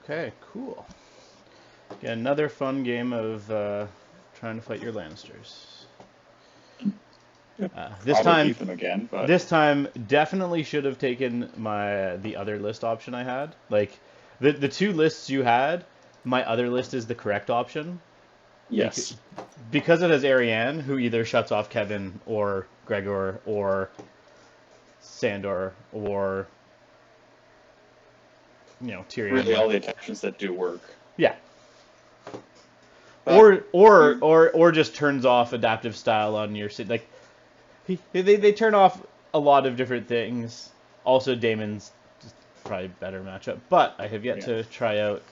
Okay, cool. Yeah, another fun game of trying to fight your Lannisters. This Probably time, beat them again, but this time definitely should have taken the other list option I had. Like the two lists you had, my other list is the correct option. Bec- yes. because it has Ariane, who either shuts off Kevin or Gregor or Sandor or Tyrion. Really, all the attachments that do work. Yeah. But Or just turns off adaptive style on your city. Like they turn off a lot of different things. Also, Damon's just probably better matchup, but I have yet to try out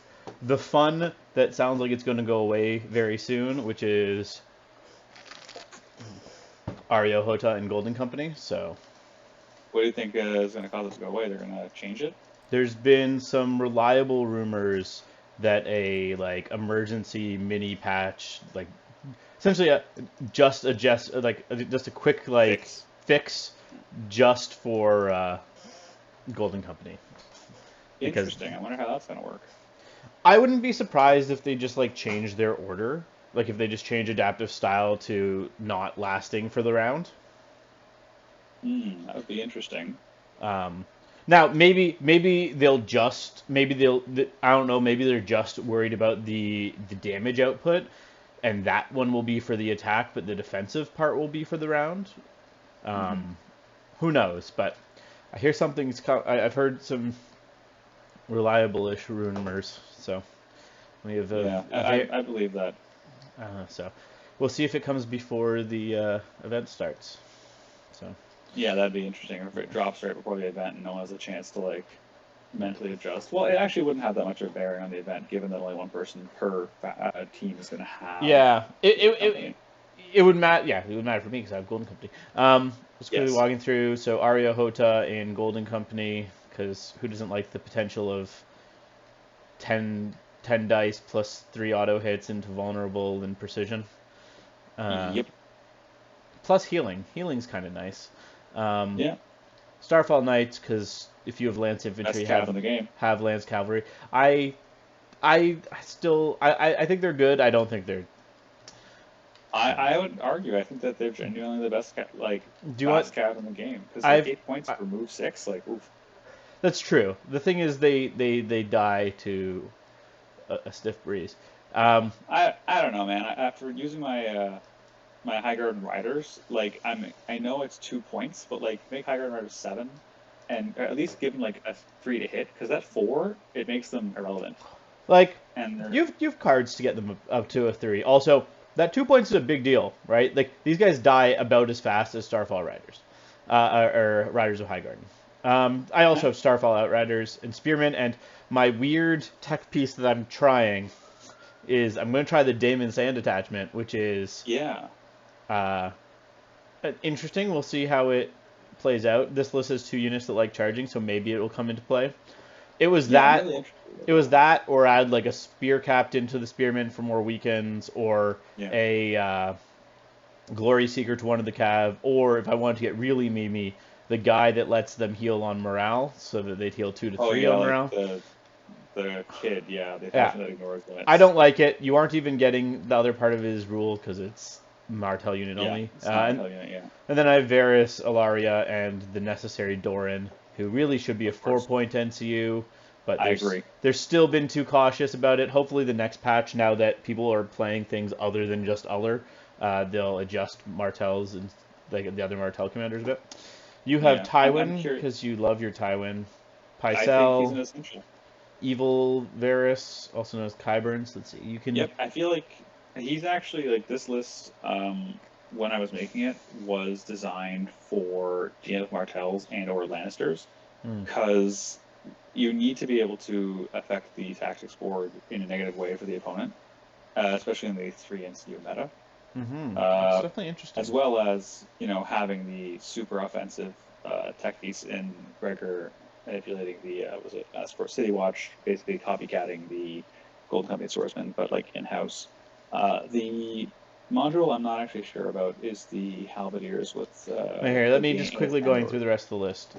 the fun that sounds like it's going to go away very soon, which is Areo, Hotah, and Golden Company. So, what do you think is going to cause us to go away? They're going to change it? there's been some reliable rumors that a like emergency mini patch, like essentially just a quick like fix just for Golden Company. Because Interesting. I wonder how that's going to work. I wouldn't be surprised if they just like change their order, like if they just change adaptive style to not lasting for the round. That would be interesting. Now maybe they'll I don't know, maybe they're just worried about the damage output, and that one will be for the attack, but the defensive part will be for the round. Who knows? But I hear I've heard some reliable-ish rumors, so we have I believe that. so we'll see if it comes before the event starts. So Yeah, that'd be interesting if it drops right before the event and no one has a chance to like mentally adjust. Well, it actually wouldn't have that much of a bearing on the event, given that only one person per team is going to have. yeah, it would matter. Yeah, it would matter for me because I have Golden Company. Just quickly walking through. So Areo, Hotah, and Golden Company, because who doesn't like the potential of 10 dice plus 3 auto hits into vulnerable and precision? Yep. Plus healing. Healing's kind of nice. Yeah. Starfall Knights, because if you have Lance Infantry, have Lance Cavalry. I think they're good. I don't think they're. I would argue. I think that they're genuinely the best cav in the game because like 8 points for move 6, like oof. That's true. The thing is, they die to a stiff breeze. I don't know, man. After using my my High Guard Riders, like I know it's 2 points, but like make High Guard Riders 7, and at least give them like a 3 to hit, because that 4 it makes them irrelevant. Like you've cards to get them up to a 3. Also, that 2 points is a big deal, right? Like these guys die about as fast as Starfall Riders, or Riders of Highgarden. I also have Starfall Outriders and Spearmen, and my weird tech piece that I'm trying is I'm going to try the Damon Sand attachment, which is interesting. We'll see how it plays out. This list has 2 units that like charging, so maybe it will come into play. It was that, or add like a Spear Captain to the Spearmen for more weekends, or a Glory Seeker to one of the Cav, or if I wanted to get really memey, the guy that lets them heal on morale, so that they'd heal 2 to 3 on morale. The kid, that ignores limits. I don't like it. You aren't even getting the other part of his rule because it's Martell unit only. And then I have Varys, Ilaria, and the necessary Doran, who really should be a 4-point NCU. But I agree. They've still been too cautious about it. Hopefully the next patch, now that people are playing things other than just Uller, they'll adjust Martells and like the other Martell commanders a bit. You have Tywin, because you love your Tywin. Pycelle. I think he's an essential. Evil Varys, also known as Kyburns. Let's see. You can. Yep, I feel like he's actually like this list. When I was making it, was designed for GM Martells and/or Lannisters, because you need to be able to affect the tactics board in a negative way for the opponent, especially in the 3 NCU meta. That's definitely interesting. As well as having the super offensive tech piece in Gregor manipulating the City Watch, basically copycatting the Golden Company Swordsmen, but like in-house. The module I'm not actually sure about is the Halberdiers with... Here, let me just quickly going through the rest of the list.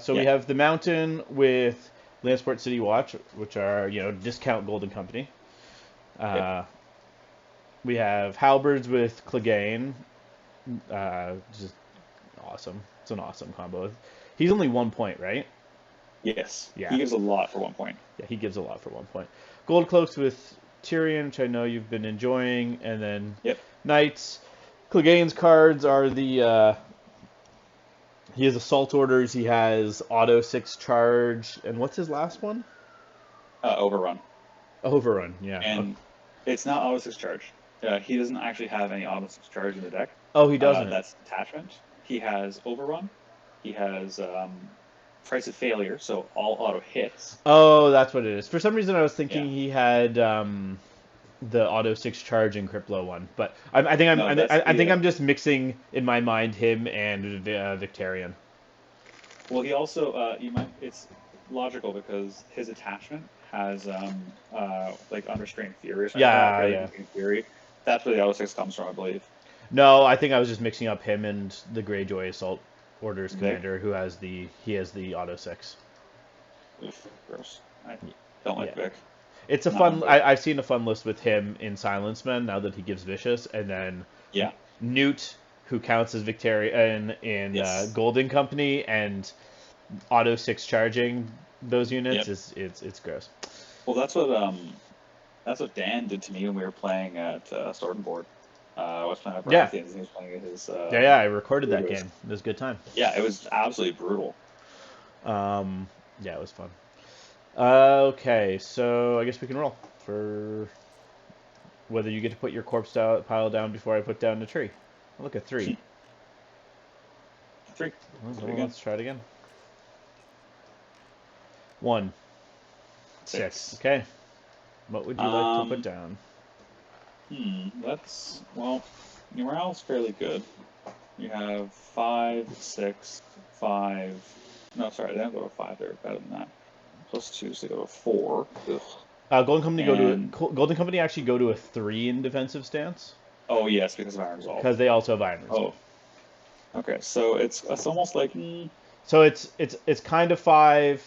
We have the Mountain with Lansport City Watch, which are, discount Golden Company. Yep. We have Halberds with Clegane. Just awesome. It's an awesome combo. He's only 1 point, right? Yes. Yeah. He gives a lot for 1 point. Yeah, he gives a lot for 1 point. Gold Cloaks with Tyrion, which I know you've been enjoying, and then Yep. Knights. Clegane's cards are the he has Assault Orders, he has Auto 6 Charge, and what's his last one? Overrun. Overrun, yeah. And it's not Auto 6 Charge. He doesn't actually have any Auto 6 Charge in the deck. Oh, he doesn't. That's attachment. He has Overrun. He has Price of Failure, so all auto hits. Oh, that's what it is. For some reason, I was thinking Yeah. he had the Auto 6 Charge and Criplo one, but I think I'm just mixing in my mind him and Victarion. Well, he also it's logical because his attachment has like Unrestrained Fury or something Yeah, like yeah. Fury. That's where the Auto 6 comes from, I believe. No, I think I was just mixing up him and the Greyjoy Assault Orders Nick? commander, who has the Auto 6. Oof, gross. I don't like Yeah. Vic. It's a fun. I've seen a fun list with him in Silence Men now that he gives Vicious, and then Newt, who counts as Victarion in Yes. Golden Company, and Auto 6 charging those units it's gross. Well, that's what Dan did to me when we were playing at Sword and Board. I was playing at Baratheon, and he was playing at his. I recorded that game. It was a good time. Yeah, it was absolutely brutal. Yeah, it was fun. Okay, so I guess we can roll for whether you get to put your corpse pile down before I put down the tree. Oh, look at 3. 3. Let's try it again. 1. 6. Okay. What would you like to put down? Your morale's fairly good. You have 5, 6, 5. No, sorry, they don't go to 5. They're better than that. +2, so they go to 4. Ugh. Golden Company actually go to a 3 in defensive stance. Oh yes, because of Iron Resolve. Because they also have Iron Resolve. Oh. Okay, so it's almost like. So it's kind of 5,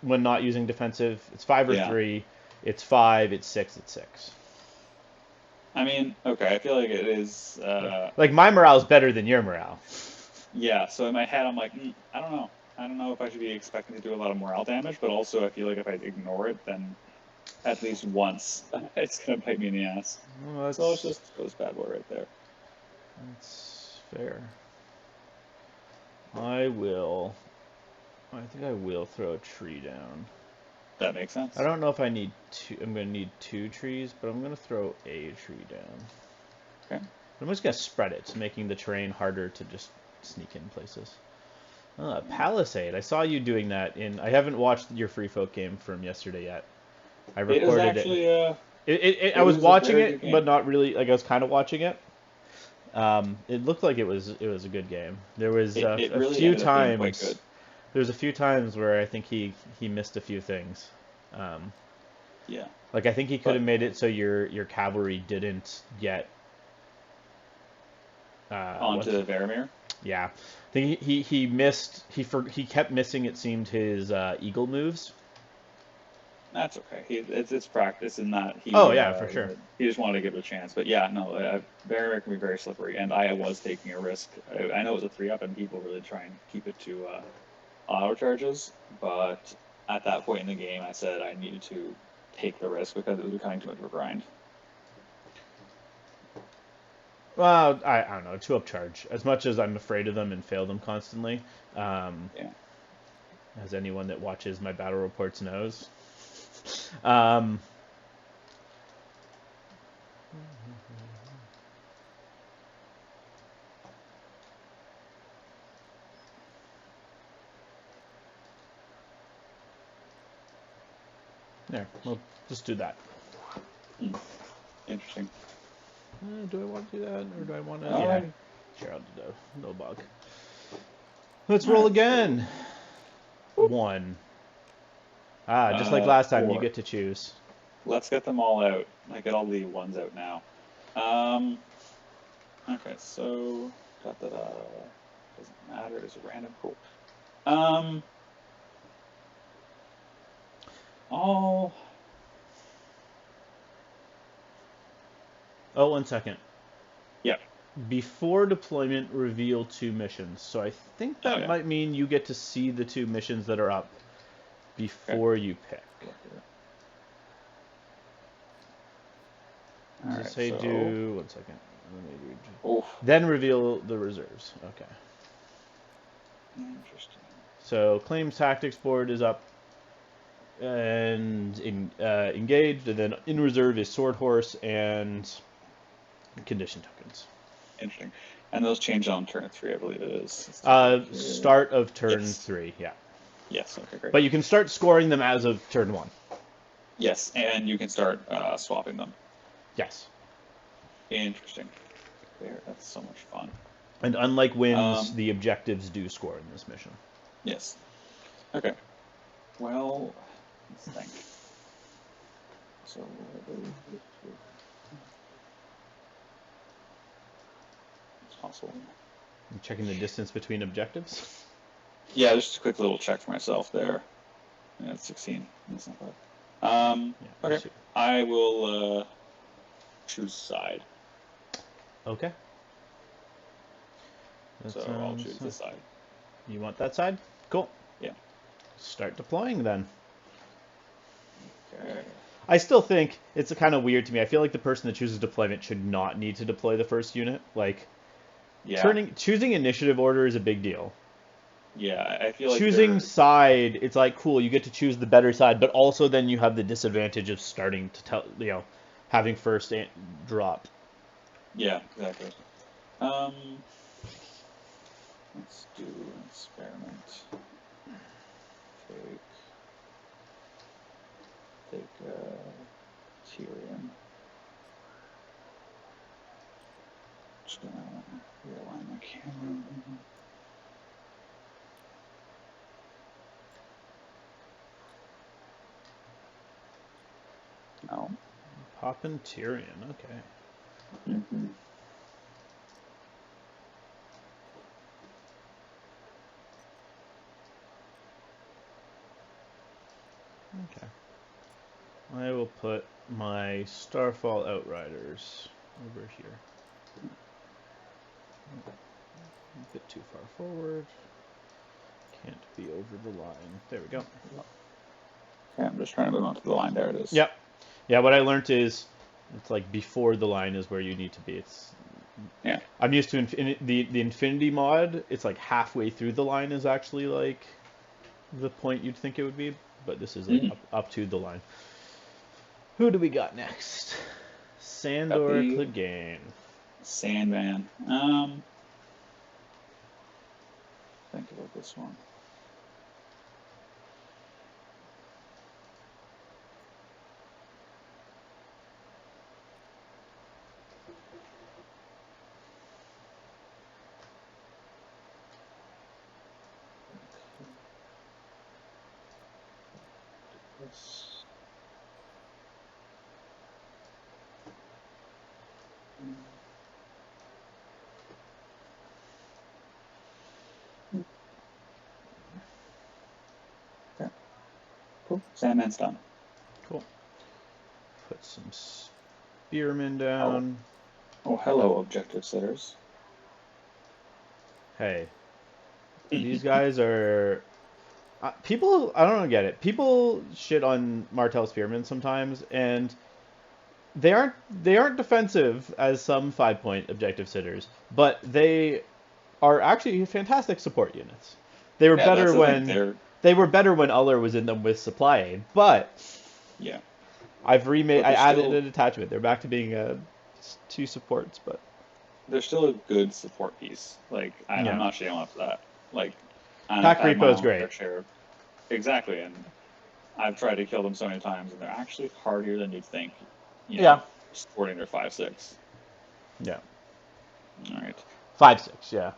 when not using defensive. It's 5 or 3. It's 5. It's 6. It's 6. I mean, okay, I feel like it is. Like my morale is better than your morale. Yeah, so in my head I'm like, I don't know. I don't know if I should be expecting to do a lot of morale damage, but also I feel like if I ignore it, then at least once it's gonna bite me in the ass. Well, so let's just go bad boy right there. That's fair. I think I will throw a tree down. That makes sense. I don't know if I need 2. I'm going to need 2 trees, but I'm going to throw a tree down. Okay. I'm just going to spread it, making the terrain harder to just sneak in places. Palisade. I saw you doing that I haven't watched your Free Folk game from yesterday yet. I recorded it. I was watching it, but not really. Like I was kind of watching it. It looked like it was a good game. There was a few times. There's a few times where I think he missed a few things. Yeah. Like I think he could have made it so your cavalry didn't get onto Varamir. Yeah, I think he missed. He kept missing. It seemed his eagle moves. That's okay. It's practice in that he. Oh yeah, for sure. He just wanted to give it a chance, but yeah, no, Varamir can be very slippery, and I was taking a risk. I know it was a 3-up, and people really try and keep it to auto charges, but at that point in the game, I said I needed to take the risk because it was becoming too much of a grind. Well, I don't know, 2-up charge. As much as I'm afraid of them and fail them constantly, as anyone that watches my battle reports knows. There, we'll just do that. Interesting. Do I want to do that, or do I want to? Yeah. Sure, I'll do that. No bug. Let's roll again. 1. Just like last time, 4. you get to choose. Let's get them all out. I get all the ones out now. Okay, so doesn't matter. It's random. Cool. all. Oh, 1 second. Yeah. Before deployment, reveal 2 missions. So I think that might mean you get to see the 2 missions that are up before you pick. Does it say do... 1 second. Then reveal the reserves. Okay. Interesting. So claims tactics board is up and engaged, and then in reserve is sword horse and condition tokens. Interesting. And those change on turn 3, I believe it is. Start of turn 3, yeah. Yes, okay, great. But you can start scoring them as of turn 1. Yes, and you can start swapping them. Yes. Interesting. There, that's so much fun. And unlike wins, the objectives do score in this mission. Yes. Okay. Well, let's think. So, it's possible. I'm checking the distance between objectives. Yeah, just a quick little check for myself there. Yeah, it's 16. That's not bad. Okay. I will choose side. Okay. So I'll choose this side. You want that side? Cool. Yeah. Start deploying then. Okay. I still think it's kind of weird to me. I feel like the person that chooses deployment should not need to deploy the first unit. Like, choosing initiative order is a big deal. Yeah, I feel like choosing side, it's like cool. You get to choose the better side, but also then you have the disadvantage of starting to having first drop. Yeah, exactly. Let's do an experiment. Take Tyrion. Just gonna realign my camera. No. Poppin' Tyrion, okay. Mm-hmm. Okay. I will put my Starfall Outriders over here. A bit too far forward. Can't be over the line. There we go. Okay, I'm just trying to move on to the line. There it is. Yep. Yeah, what I learned is it's like before the line is where you need to be. It's I'm used to the Infinity mod. It's like halfway through the line is actually like the point you'd think it would be, but this is like up to the line. Who do we got next? Sandor Clegane. Sandman. Think about this one. Okay. Cool. Sandman's done. Cool. Put some spearmen down. Oh, hello, objective setters. Hey. These guys are... people, I don't get it. People shit on Martell Spearmen sometimes, and they aren't defensive as some 5-point objective sitters, but they are actually fantastic support units. They were better when they were better when Uller was in them with supply aid, but I added an attachment. They're back to being 2 supports, but they're still a good support piece. Like I'm not shitting on that. Like Pack Repo is great. Exactly, and I've tried to kill them so many times, and they're actually harder than you'd think. Supporting their 5/6. Yeah. All right. 5/6. Yeah.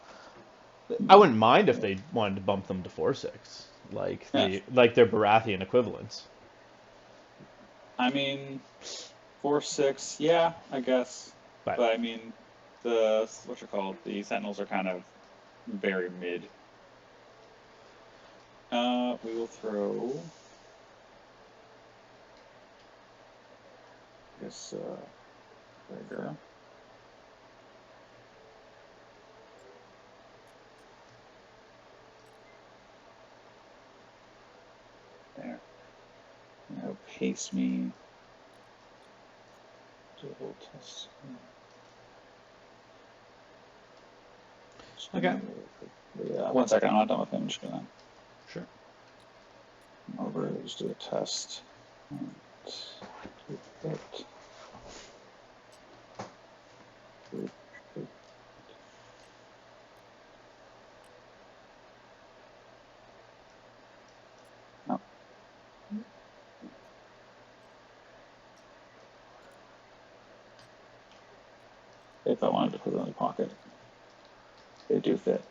I wouldn't mind if they wanted to bump them to 4/6, like their Baratheon equivalents. I mean, 4/6. Yeah, I guess. But I mean, the Sentinels are kind of very mid. We will throw guess Gregor. There. Now pace me. Double test. Okay. Yeah, 1 second. I'm not done with him. I'm just gonna. Sure. Over. Just do a test. And do that. No. If I wanted to put it in the pocket, they do fit.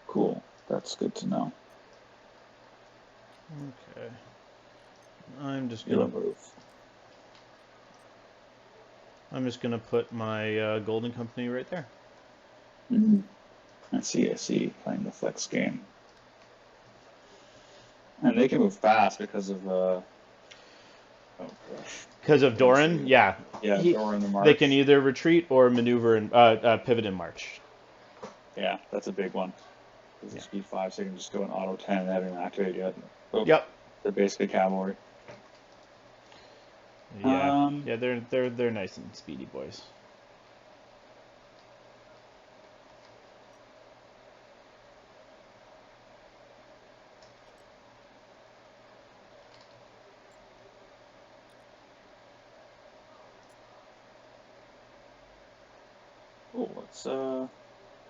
Cool. That's good to know. Okay. I'm just You'll gonna move. put my Golden Company right there. Mm-hmm. I see. Playing the flex game. And they can move fast because of oh gosh. Because of Doran, yeah. Yeah, Doran the March. They can either retreat or maneuver and pivot and march. Yeah, that's a big one. It's speed 5, so you can just go in auto 10 and haven't even activated yet. Oh, Yep. They're basically cavalry. Yeah. Yeah, they're nice and speedy boys. Cool. Let's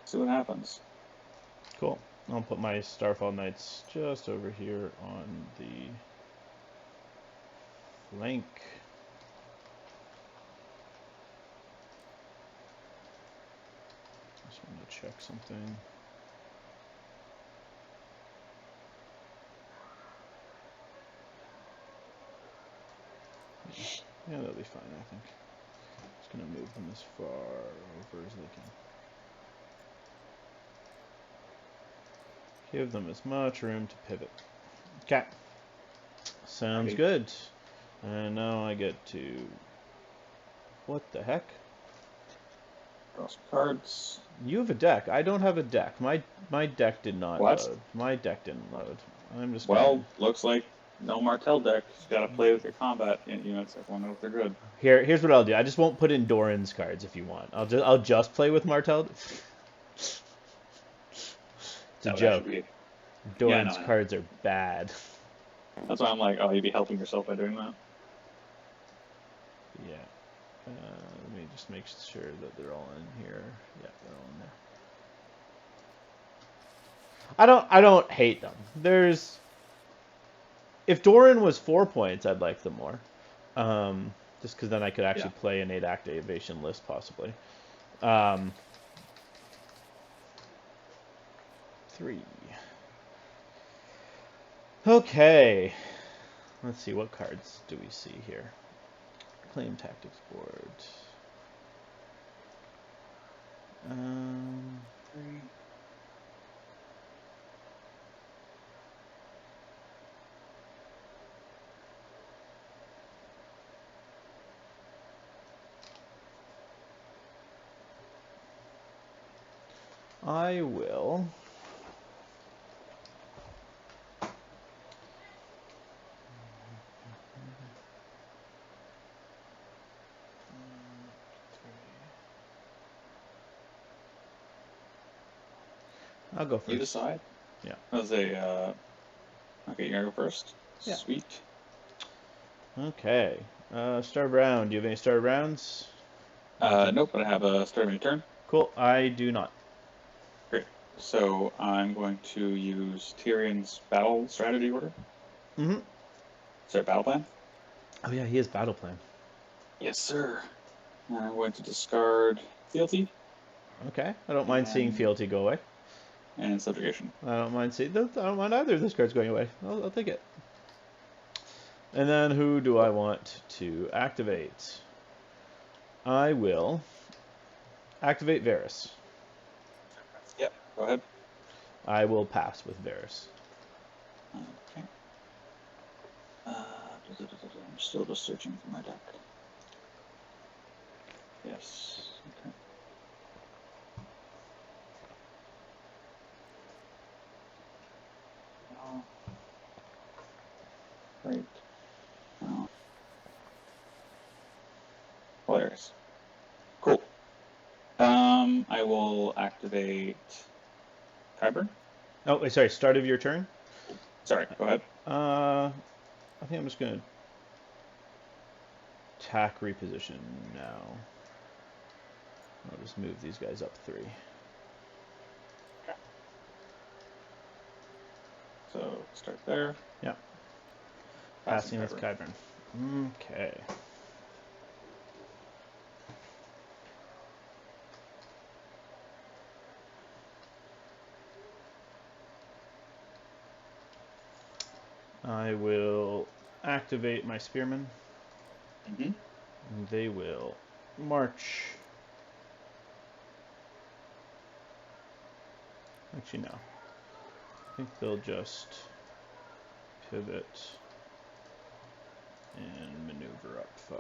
see what happens. Cool. I'll put my Starfall Knights just over here on the flank. Just want to check something. Yeah, that'll be fine, I think. Just gonna move them as far over as they can. Give them as much room to pivot. Okay. Sounds good. And now I get to... What the heck? Draw some cards. You have a deck. I don't have a deck. My deck did not What? load. My deck didn't load. I'm just looks like no Martell deck. You gotta play with your combat units. Everyone knows they're good. Here's what I'll do. I just won't put in Doran's cards if you want. I'll just play with Martell. It's a joke. Doran's cards are bad. That's why I'm like, oh, you'd be helping yourself by doing that. Yeah. Let me just make sure that they're all in here. Yeah, they're all in there. I don't hate them. If Doran was 4 points, I'd like them more. Just because then I could actually play an 8 activation list possibly. 3. Okay. Let's see, what cards do we see here? Claim Tactics board. 3. I will... I'll go first. You decide? Yeah. Okay, you're gonna go first? Yeah. Sweet. Okay. Start round. Do you have any start rounds? Nope, but I have a start of my turn. Cool. I do not. Great. So I'm going to use Tyrion's battle strategy order. Mm-hmm. Sorry, battle plan? Oh yeah, he has battle plan. Yes, sir. I'm going to discard Fealty. Okay. I don't mind seeing Fealty go away. And Subjugation. I don't mind either of those cards going away. I'll take it. And then who do I want to activate? I will activate Varys. Yep, go ahead. I will pass with Varys. Okay. I'm still just searching for my deck. Yes. Okay. Great. Hilarious. Cool. I will activate Kyber. Oh, wait, sorry. Start of your turn. Sorry. Go ahead. I think I'm just gonna attack reposition now. I'll just move these guys up 3. Okay. So start there. Yeah. Passing with Kyber. Okay. I will activate my Spearmen. And they will march. Actually, no. I think they'll just pivot and maneuver up 5.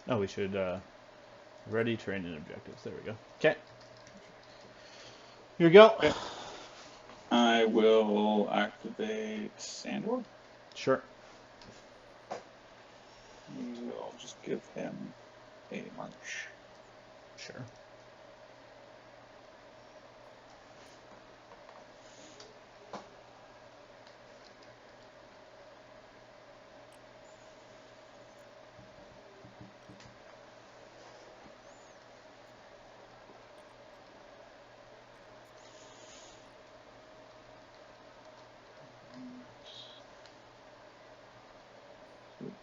Oh, we should ready terrain and objectives. There we go. Okay. Here we go. Okay. I will activate Sandor. Sure. I'll just give him a march. Sure.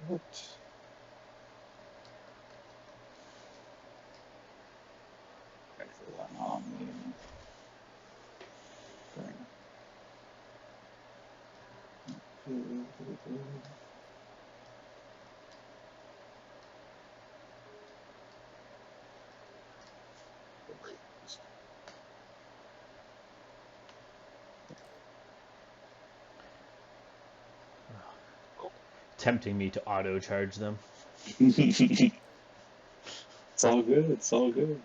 What? Actually, I'm on Tempting me to auto charge them. It's all good. It's all good.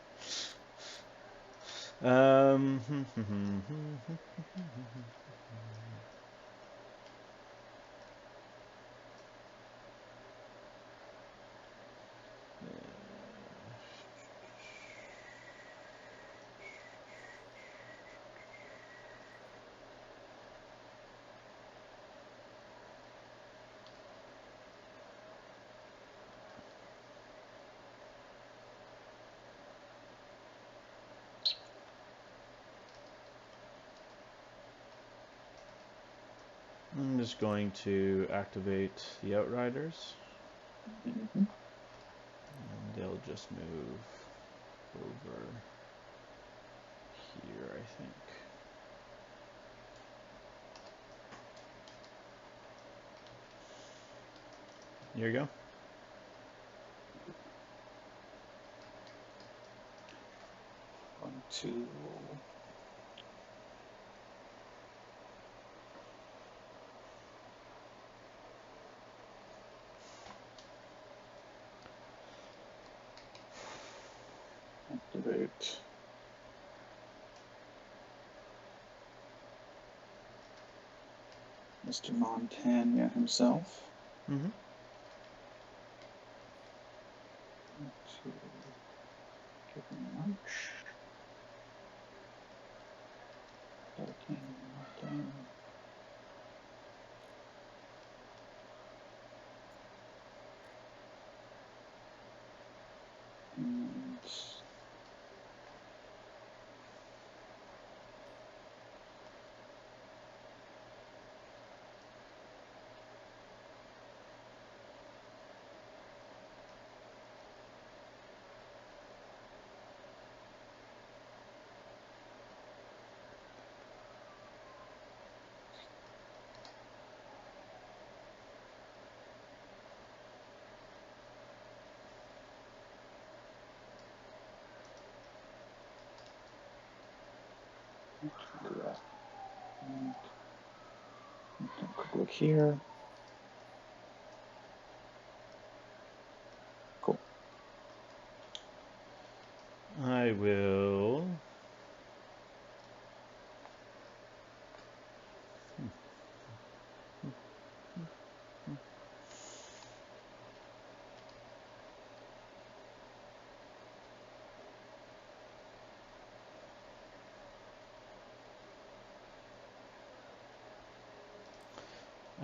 I'm just going to activate the Outriders. Mm-hmm. And they'll just move over here, I think. Here you go. One, two. Activate. Mr. Montagna himself. Mm-hmm. To give him a march. 13, 14. And Do that. And quick look here. Cool. I will.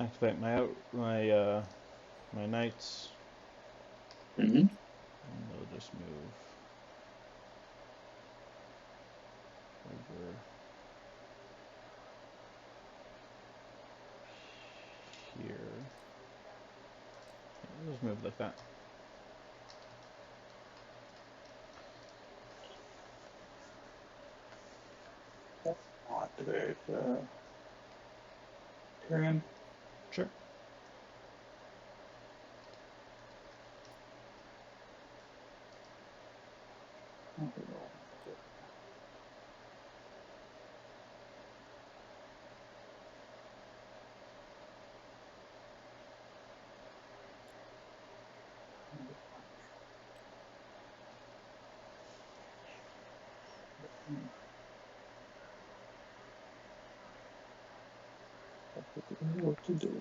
Activate my knights. Mm-hmm. And they'll just move over here. They'll just move like that. I'll activate Tyrion. Sure. What to do?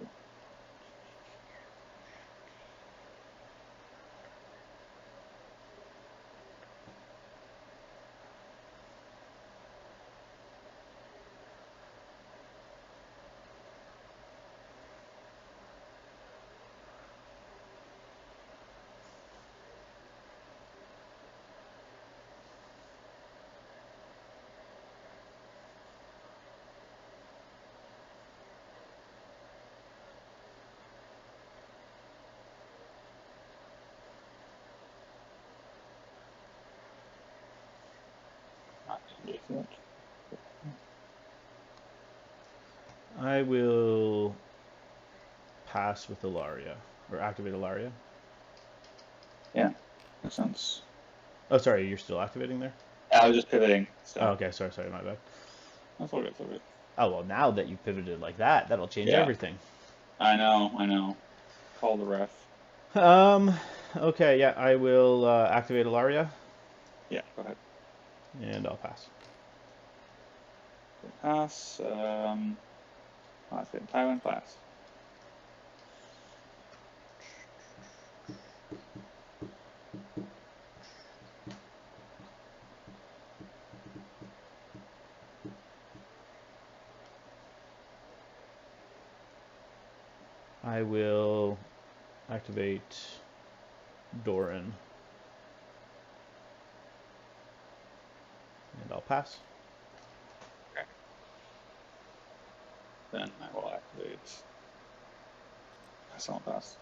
I will pass with Ilaria, or activate Ilaria. Yeah, makes sense. Oh, sorry, you're still activating there? I was just pivoting. So. Oh, okay, sorry, my bad. That's all good, that's all good. Oh, well, now that you pivoted like that, that'll change everything. I know. Call the ref. Okay, yeah, I will activate Ilaria. Yeah, go ahead. And I'll pass. Pass. Let's get Tywin pass. I will activate Doran. And I'll pass. Okay. Then I will activate. Pass on pass.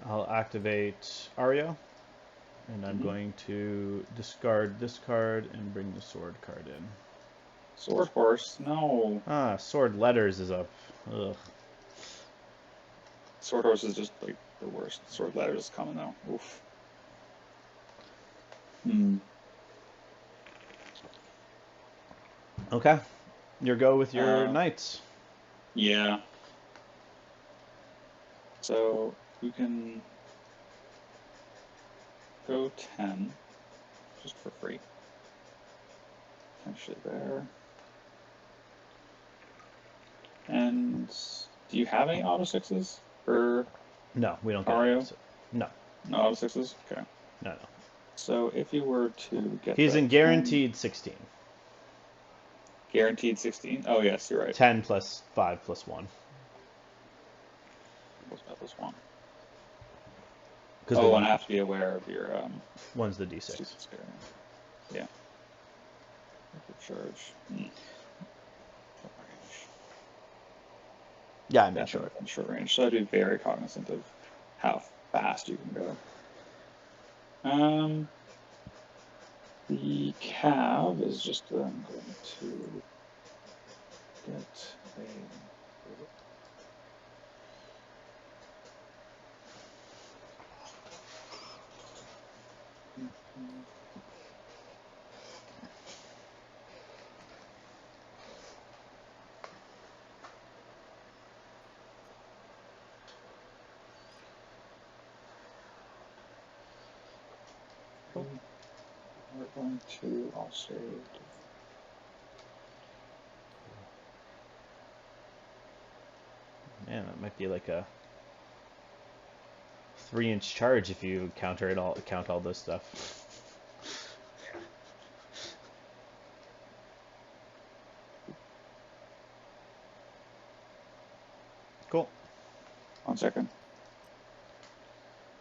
I'll activate Areo. And I'm going to discard this card and bring the sword card in. Sword Horse, no. Ah, sword letters is up. Ugh. Sword Horse is just like the worst. Sword Letters is coming though. Oof. Okay. Your go with your knights. Yeah. So you can go 10 just for free. Potentially there. And do you have any auto 6s for No, we don't get Areo? it. No. No auto 6s? Okay. No. So if you were to get He's in guaranteed 16. Guaranteed 16? Oh, yes, you're right. 10 plus 5 plus 1. What's that plus 1? Oh, and I have to be aware of your... One's the D6. Yeah. Charge. Yeah, I mean, sure. In short range, so I'd be very cognizant of how fast you can go. The cav is just going to get a... We're going to also... Man, that might be like a 3-inch charge if you count all this stuff. Cool. 1 second.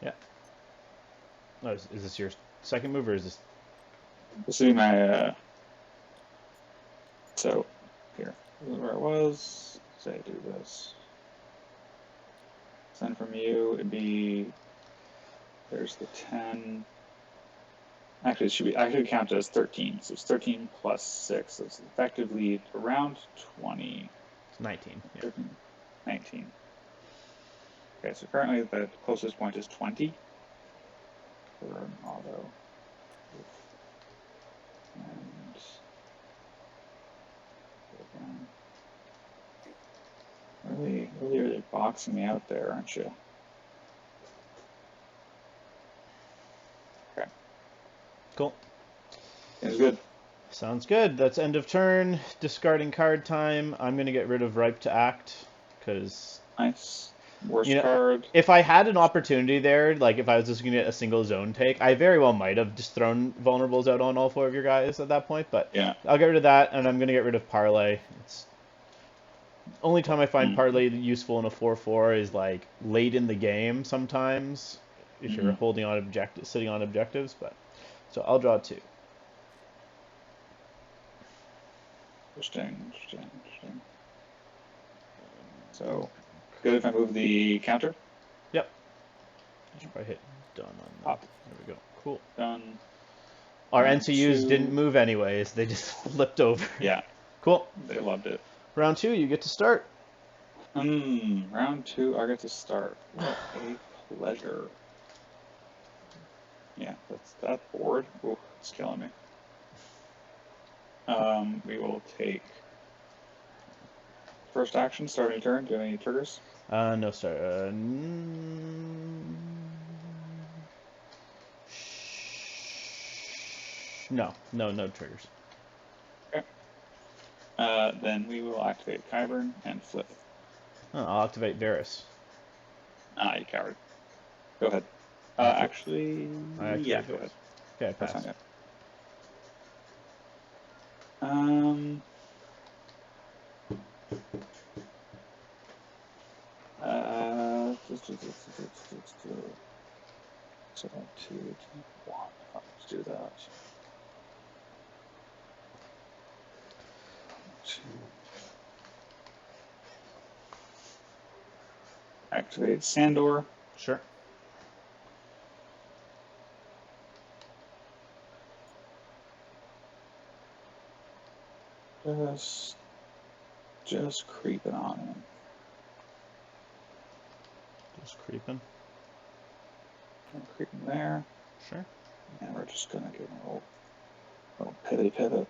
Yeah. Oh, is this your second move, or is this? This will be my, so, here. This is where it was. Say I do this. Send from you, it'd be, there's the 10. Actually, it should be, actually counted as 13. So it's 13 plus 6. So it's effectively around 20. It's 19. Yeah. 13, 19. Okay, so currently the closest point is 20 for an auto. And really boxing me out there, aren't you? Okay. Cool. It's good. Sounds good. That's end of turn. Discarding card time. I'm gonna get rid of Ripe to Act because. Nice. Worst card. If I had an opportunity there, like if I was just going to get a single zone take, I very well might have just thrown vulnerables out on all 4 of your guys at that point, but yeah. I'll get rid of that, and I'm going to get rid of Parlay. It's only time I find Parlay useful in a 4/4 is like late in the game sometimes, if you're holding on sitting on objectives, but so I'll draw 2. Interesting. So, good if I move the counter? Yep. I should probably hit done on that. There we go. Cool. Done. Our NCUs didn't move anyways. They just flipped over. Yeah. Cool. They loved it. Round 2, you get to start. Round 2, I get to start. What a pleasure. Yeah, that board. Ooh, it's killing me. We will take first action, starting turn. Do you have any triggers? No, start. No triggers. Okay. Then we will activate Kyburn and flip. Oh, I'll activate Varus. Ah, you coward. Go ahead. Actually, yeah, go ahead. Okay, pass. That's fine, so 2, 1. Let's do that. 2. Activate Sandor. Sure. Just creeping on him. Just creeping. I'm creeping there. Sure. And we're just gonna give him a little pivot.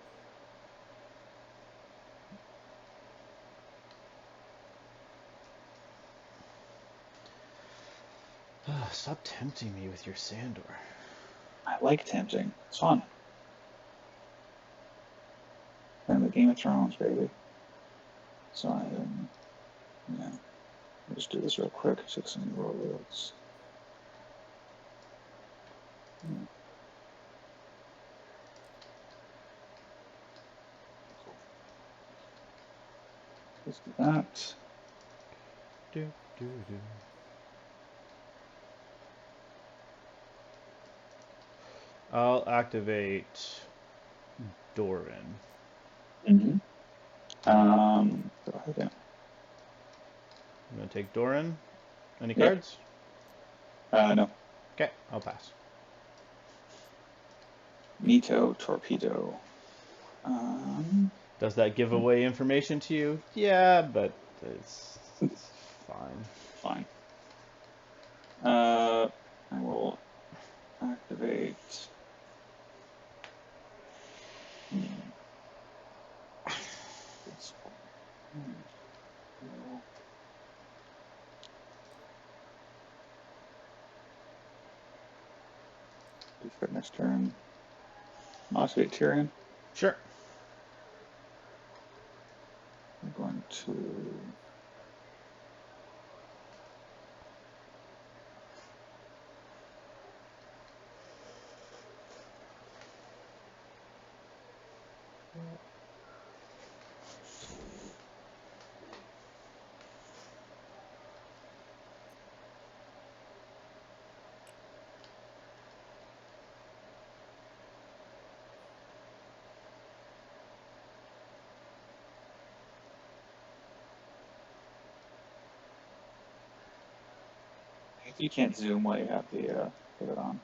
Stop tempting me with your Sandor. I like tempting. It's fun. And the Game of Thrones, baby. So yeah. I'll just do this real quick. 6 and roll wheels. Let's do that. I'll activate Doran. Go ahead. I'm gonna take Doran. Any cards? No. Okay, I'll pass. Nito Torpedo. Does Does that give away information to you? Yeah, but it's fine. Fine. I will activate. For next turn. Activate Tyrion. Sure. I'm going to. You can't zoom while you have the put it on.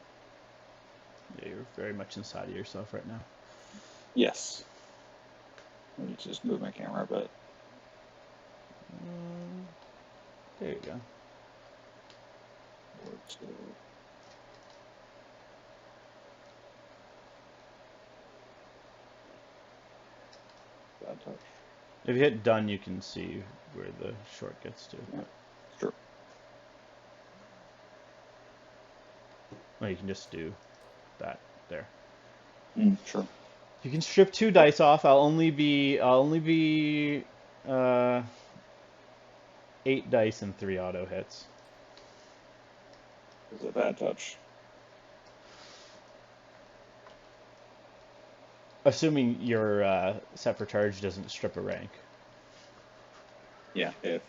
Yeah, you're very much inside of yourself right now. Yes. I need to just move my camera a bit. There you go. Bad touch. If you hit done, you can see where the short gets to. Yeah, sure. Well, you can just do that there. Sure. You can strip 2 dice off. I'll only be 8 dice and 3 auto hits. It's a bad touch. Assuming your set for charge doesn't strip a rank. Yeah, if.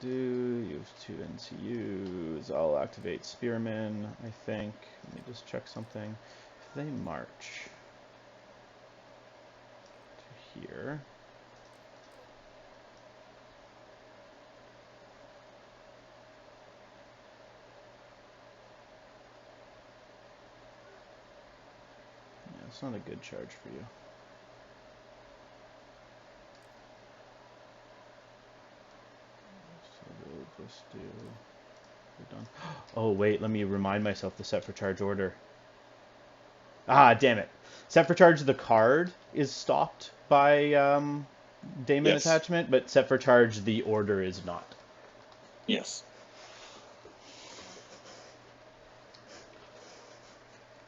You have 2 NCUs. I'll activate Spearmen, I think. Let me just check something. If they march to here. Yeah, it's not a good charge for you. We'll just do. We're done. Oh wait, let me remind myself the set for charge order. Ah, damn it! Set for charge the card is stopped by Daemon attachment, but set for charge the order is not. Yes.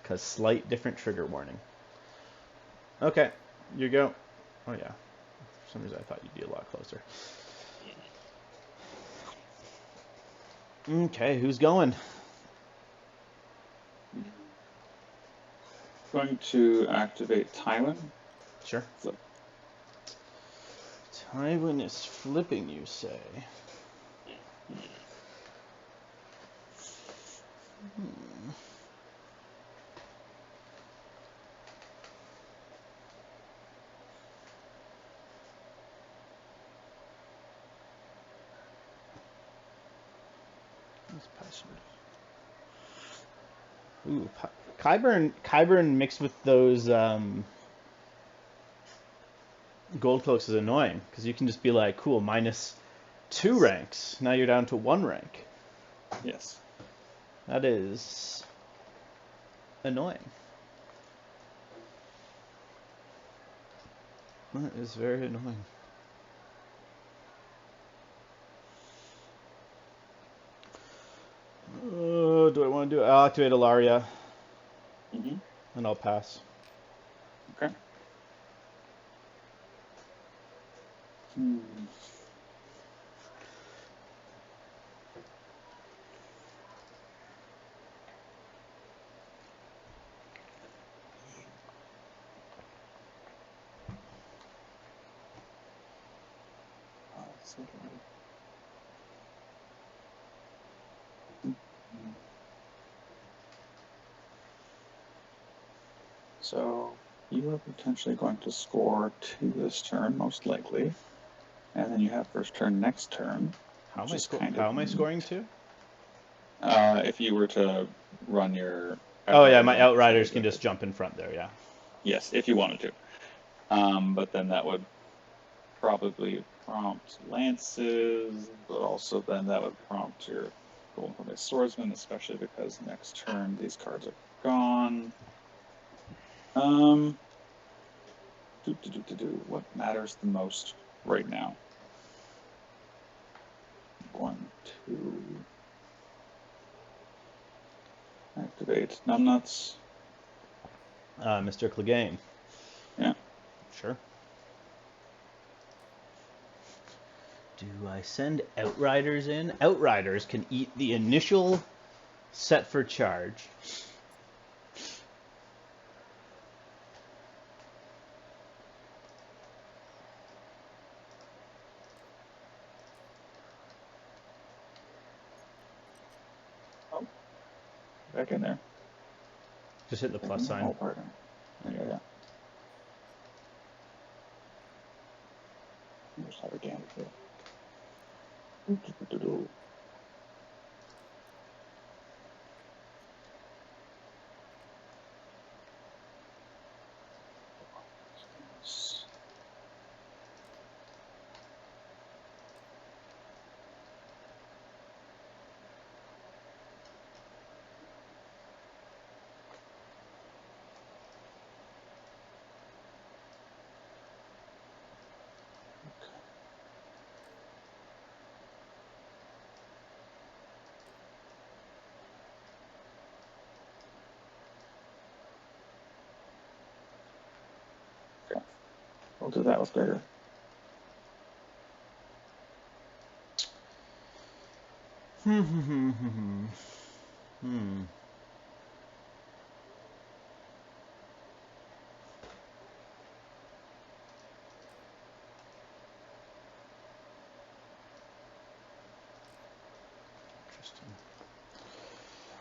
Because slight different trigger warning. Okay, you go. Oh yeah. For some reason I thought you'd be a lot closer. Okay, who's going? Going to activate Tywin. Sure. Flip. Tywin is flipping, you say? Ooh, Qyburn mixed with those gold cloaks is annoying because you can just be like, cool, -2 ranks. Now you're down to 1 rank. Yes. That is annoying. That is very annoying. Do I want to do it? I'll activate Ilaria. And I'll pass. Okay. So you are potentially going to score 2 this turn, most likely, and then you have first turn next turn. How am I scoring 2? If you were to run your Oh yeah, my on Outriders side can of just jump in front there. Yeah. Yes, if you wanted to. But then that would probably prompt lances, but also then that would prompt your Golden Helmet Swordsmen, especially because next turn these cards are gone. What matters the most right now? 1, 2. Activate numbnuts. Mr. Clegane. Yeah. Sure. Do I send Outriders in? Outriders can eat the initial set for charge. Oh. Back in there. Just hit the plus sign. Oh, pardon. Yeah. Just have a damage there. We'll do that with Gregor. Interesting.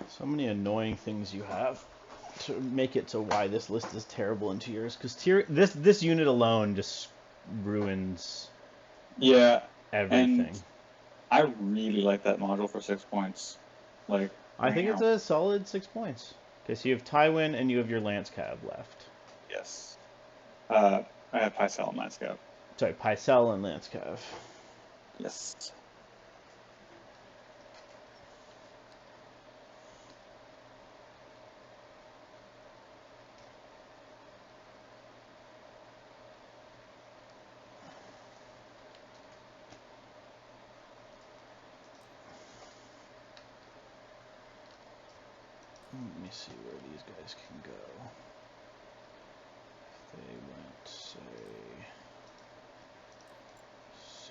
So many annoying things you have to make it to why this list is terrible into yours. Because this unit alone just ruins. Yeah. Everything. And I really like that module for 6 points. Like, I think it's a solid 6 points. Okay, so you have Tywin and you have your Lance Cav left. Yes. I have Pycelle and Lance Cav. Sorry, Pycelle and Lance Cav. Yes. Let me see where these guys can go. If they went, say,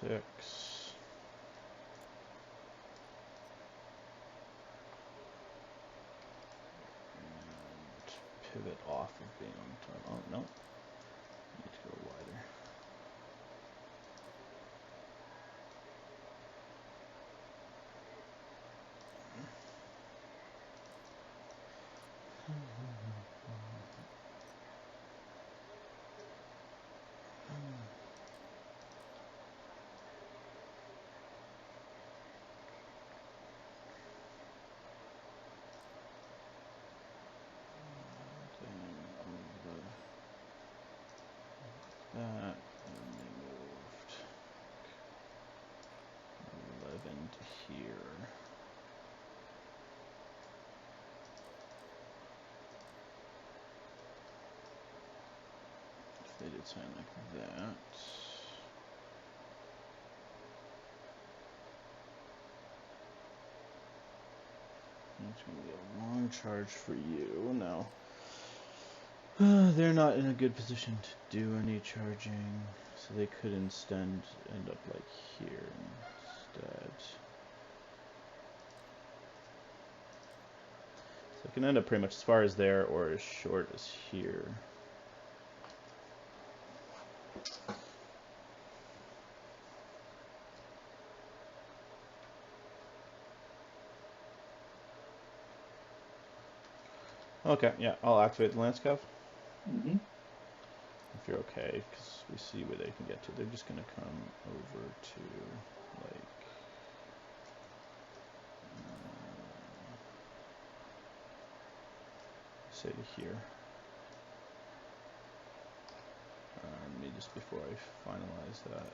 6. And pivot off of being on top. Oh, no. Need to go wider. That, and they moved 11 to here. If they did sign like that. It's going to be a long charge for you. Now, they're not in a good position to do any charging, so they could instead end up like here instead. So it can end up pretty much as far as there or as short as here. Okay, yeah, I'll activate the Lance Cav. Mm-hmm. If you're okay, because we see where they can get to. They're just going to come over to, like... say to here. Let me just before I finalize that.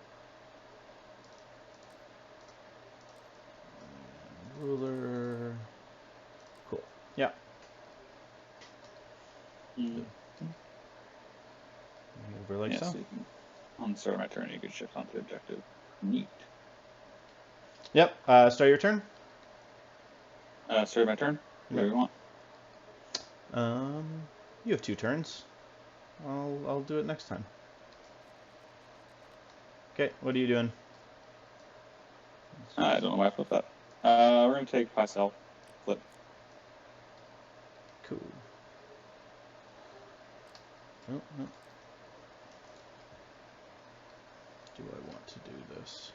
Ruler. Cool. Yeah. Over like so. So on the start of my turn, you can shift onto the objective. Neat. Yep. Start your turn. Start my turn. Whatever you want. You have 2 turns. I'll do it next time. Okay. What are you doing? I don't know why I flipped that. We're gonna take myself. Flip. Cool. Oh, no. Do I want to do this?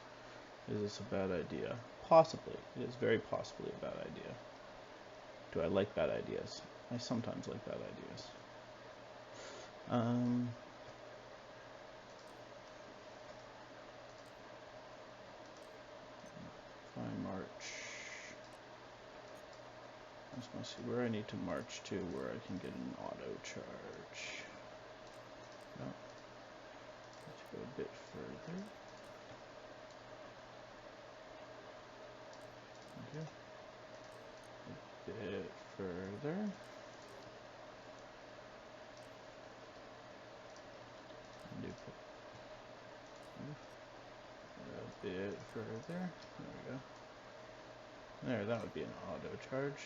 Is this a bad idea? Possibly. It is very possibly a bad idea. Do I like bad ideas? I sometimes like bad ideas. If I march, I just want to see where I need to march to, where I can get an auto charge. No. Let's go a bit further. Okay. A bit further. A bit further. There we go. There, that would be an auto charge.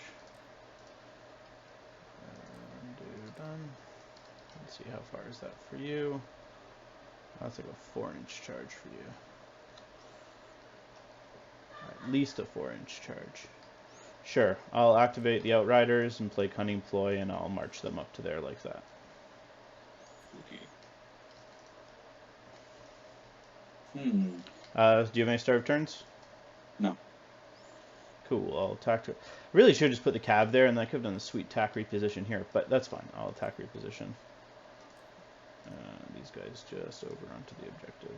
Undo done. Let's see, how far is that for you? That's like a 4-inch charge for you. At least a 4-inch charge. Sure, I'll activate the Outriders and play Cunning Ploy, and I'll march them up to there like that. Okay. Do you have any start of turns? No. Cool, I'll attack. Really should have just put the cab there, and I could have done the sweet attack reposition here, but that's fine. I'll attack reposition. These guys just over onto the objective.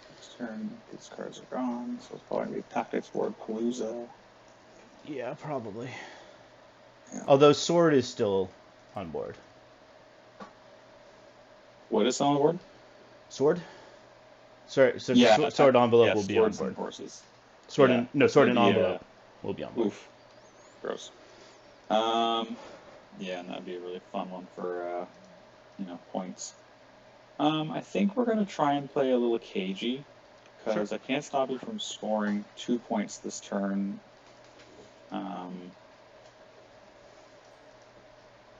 Next turn, these cards are gone, so it's probably be Tactics Board Palooza. Yeah, probably. Yeah. Although Sword is still on board. What is on the board? Sword? Sorry, so yeah, sword envelope will be on board. board. Horses. Sword yeah, and no sword and envelope will be on board. Oof. Gross. Yeah, and that'd be a really fun one for points. I think we're gonna try and play a little cagey, because I can't stop you from scoring 2 points this turn.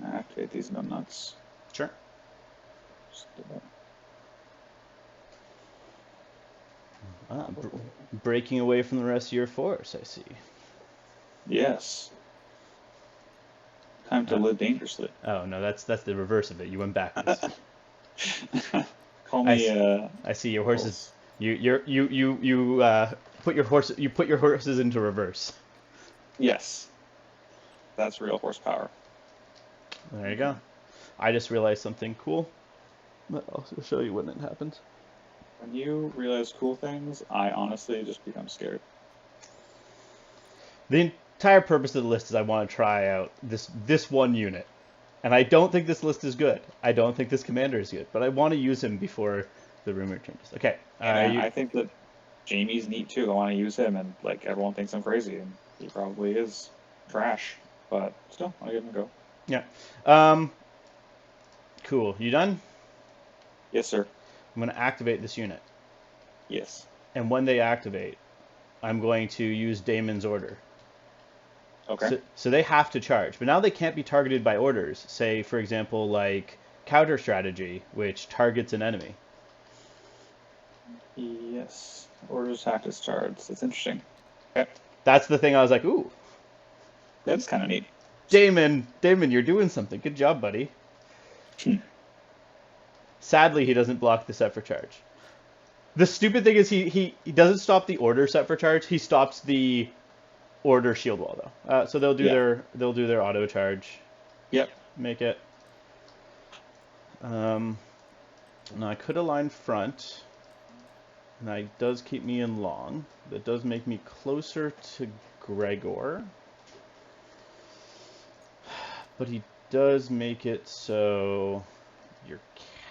Activate these nuts. Sure. Just do that. Breaking away from the rest of your force, I see. Yes. Time to live dangerously. Oh no, that's the reverse of it. You went backwards. Call me. I see your horses. You put your horses into reverse. Yes. That's real horsepower. There you go. I just realized something cool. I'll show you when it happens. When you realize cool things, I honestly just become scared. The entire purpose of the list is I want to try out this one unit. And I don't think this list is good. I don't think this commander is good. But I want to use him before the rumor changes. Okay. I think that Jamie's neat too. I want to use him, and everyone thinks I'm crazy, and he probably is trash. But still, I'll give him a go. Yeah. Cool. You done? Yes, sir. I'm going to activate this unit. Yes. And when they activate, I'm going to use Damon's order. Okay. So they have to charge. But now they can't be targeted by orders. Say, for example, like counter strategy, which targets an enemy. Yes. Orders tactics charge. That's interesting. Okay. That's the thing I was like, ooh. That's kind of neat. Damon, you're doing something. Good job, buddy. Sadly, he doesn't block the set for charge. The stupid thing is he doesn't stop the order set for charge. He stops the order shield wall though. So they'll do their auto charge. Yep. Make it. Now I could align front. And that does keep me in long. That does make me closer to Gregor. But he does make it so your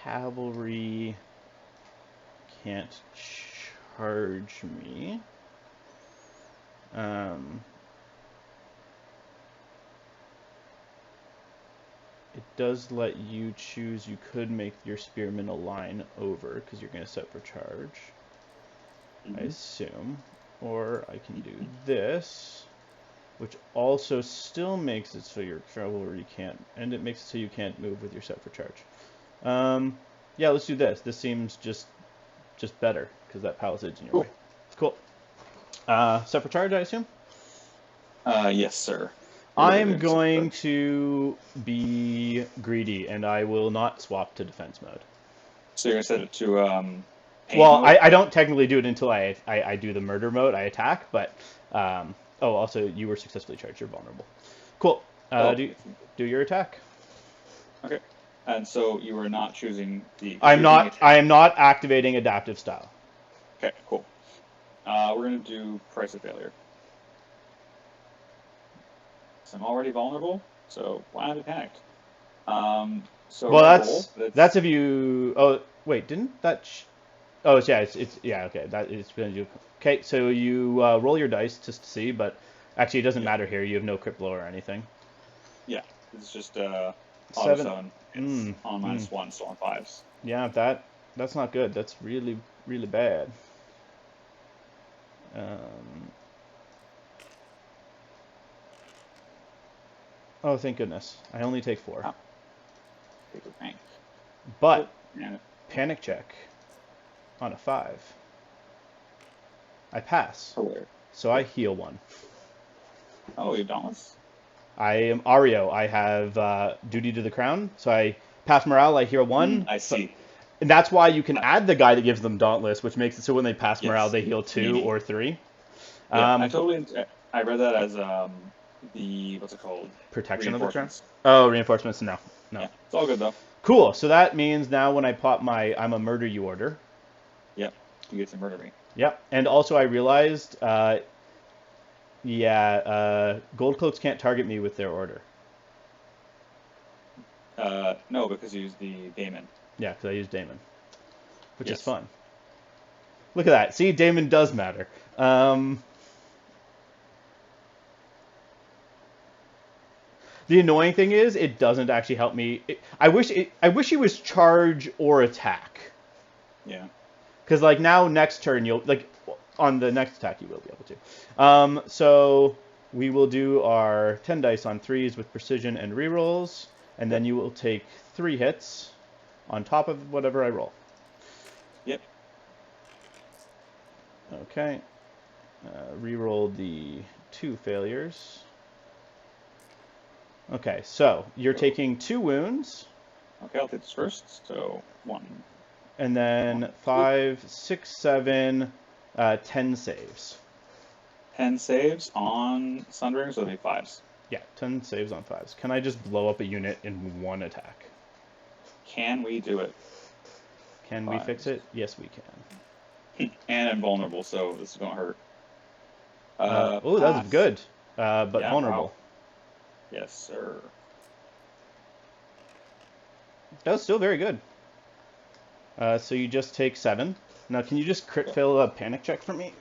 cavalry can't charge me. It does let you choose. You could make your spearmen align over because you're going to set for charge. I assume. Or I can do this, which also still makes it so your cavalry can't, and it makes it so you can't move with your set for charge. Yeah, let's do this. This seems just better because that palisades in your way. Cool. Set for charge, I assume? Yes, sir. I'm going to be greedy, and I will not swap to defense mode. So you're going to set it to well, I don't technically do it until I do the murder mode. I attack, but also you were successfully charged. You're vulnerable. Cool. Do your attack. Okay. And so you are not choosing the. I am not activating adaptive style. Okay. Cool. We're going to do price of failure. So I'm already vulnerable, so why not be panicked? So well, that's if you. Oh wait, didn't that? Oh yeah, it's yeah, okay. That is going to do. Okay, so you roll your dice just to see, but actually it doesn't matter here. You have no crit blow or anything. Yeah, it's just auto 7. It's on -1, so on 5s. Yeah, that's not good. That's really bad. Oh, thank goodness. I only take 4. Oh. Take a rank. But panic check on a 5. I pass. So I heal 1. Oh, you're dauntless? I am Areo. I have duty to the crown. So I pass morale, I heal 1. I see. And that's why you can add the guy that gives them dauntless, which makes it so when they pass morale, they heal 2 or 3. Yeah, I read that as the, what's it called? Protection of the crown? Oh, reinforcements? No. Yeah, it's all good though. Cool. So that means now when I pop my I'm a murder you order. Yep. You get to murder me. Yep. And also I realized, gold cloaks can't target me with their order. No, because you use the daemon. Yeah, because I use daemon, which is fun. Look at that. See, daemon does matter. The annoying thing is, it doesn't actually help me. I wish it was charge or attack. Yeah. Because like now, next turn you'll on the next attack you will be able to. So we will do our 10 dice on 3s with precision and rerolls, and then you will take 3 hits on top of whatever I roll. Yep. Okay. Reroll the 2 failures. Okay, so you're taking 2 wounds. Okay, I'll take this first. So 1. And then 5, 6, 7, 10 saves. 10 saves on Sundering, so it'll be 5s. Yeah, 10 saves on 5s. Can I just blow up a unit in 1 attack? Can we do it? Can we fix it? Yes, we can. And I'm vulnerable, so this is going to hurt. Oh, that's good. But vulnerable. Wow. Yes, sir. That was still very good. So you just take 7. Now, can you just crit fail a panic check for me?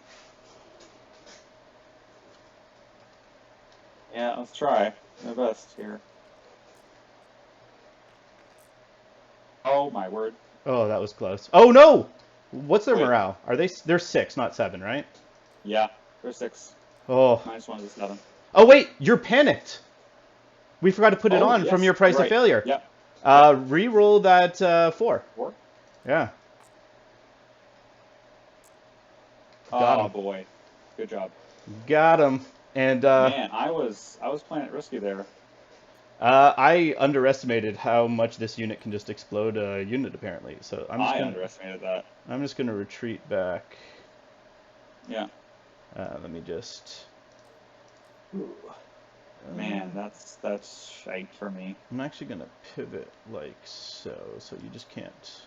Yeah, let's try. My best here. Oh, my word. Oh, that was close. Oh, no! What's their morale? They're 6, not 7, right? Yeah, they're 6. Oh. -1 is 7. Oh, wait! You're panicked! We forgot to put it on from your price of failure. Yep. Reroll that 4. 4? Yeah. Got him. Boy. Good job. Got him. And man, I was playing it risky there. I underestimated how much this unit can just explode a unit apparently. So I underestimated that. I'm just gonna retreat back. Yeah. Let me just. Ooh. Man, that's shite for me. I'm actually gonna pivot like so. So you just can't.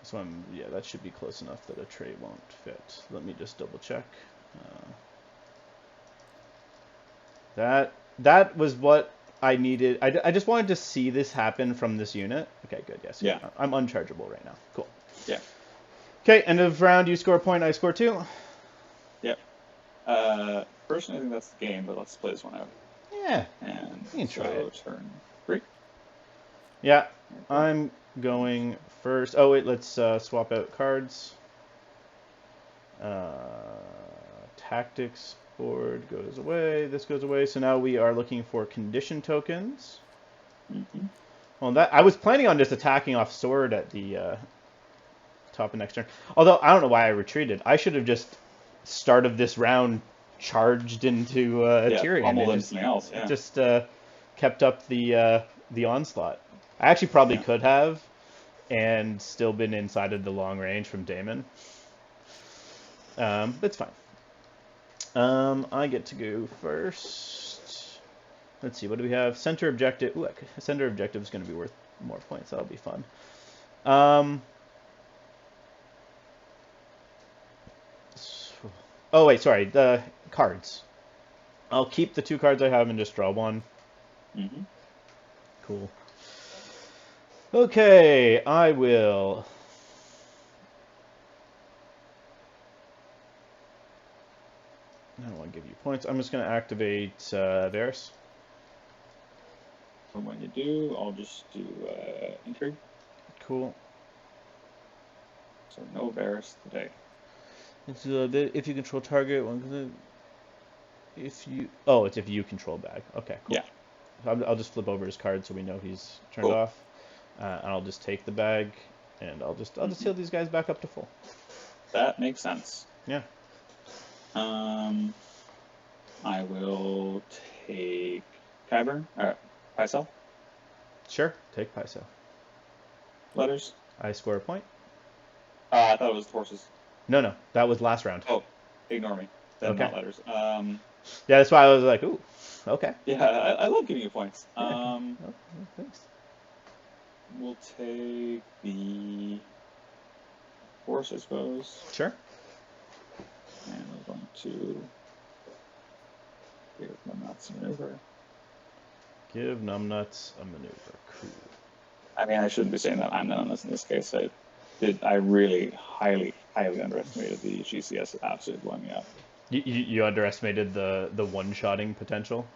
So yeah, that should be close enough that a tray won't fit. Let me just double check. That was what I needed. I just wanted to see this happen from this unit. Okay, good. Yes. Yeah. I'm unchargeable right now. Cool. Yeah. Okay, end of round. You score a point. I score 2. Yep. Personally, I think that's the game, but let's play this one out. Yeah. And you can try it. Turn 3. Yeah. I'm going first. Oh wait, let's swap out cards. Tactics board goes away. This goes away. So now we are looking for condition tokens. Mm-hmm. Well, I was planning on just attacking off sword at the top of next turn. Although I don't know why I retreated. I should have just start of this round charged into Tyrion. Pummeled into something else. Yeah. Just kept up the onslaught. I actually probably could have, and still been inside of the long range from Daemon. But it's fine. I get to go first. Let's see, what do we have? Center objective. Ooh, center objective is going to be worth more points. That'll be fun. Oh wait, sorry. The cards. I'll keep the 2 cards I have and just draw 1. Mm-hmm. Cool. Okay, I will. I don't want to give you points. I'm just going to activate Varys. And when you do, I'll just do intrigue. Cool. So no Varys today. It's if you control target one. If you it's if you control bag. Okay, cool. Yeah. I'll just flip over his card so we know he's turned off, and I'll just take the bag, and I'll just heal these guys back up to full. That makes sense. Yeah. I will take Kyburn. Pycelle. Sure, take Pycelle. Letters. I score a point. I thought it was horses. No, that was last round. Oh, ignore me. Then Okay. Not letters. Yeah, that's why I was like, ooh, okay. Yeah, I love giving you points. Thanks. We'll take the horse, I suppose. Sure. And we're going to give Numbnuts a maneuver. Give Numbnuts a maneuver. Cool. I mean, I shouldn't be saying that I'm the Numbnuts in this case. I really highly underestimated the GCS absolutely blowing me up. You underestimated the one-shotting potential?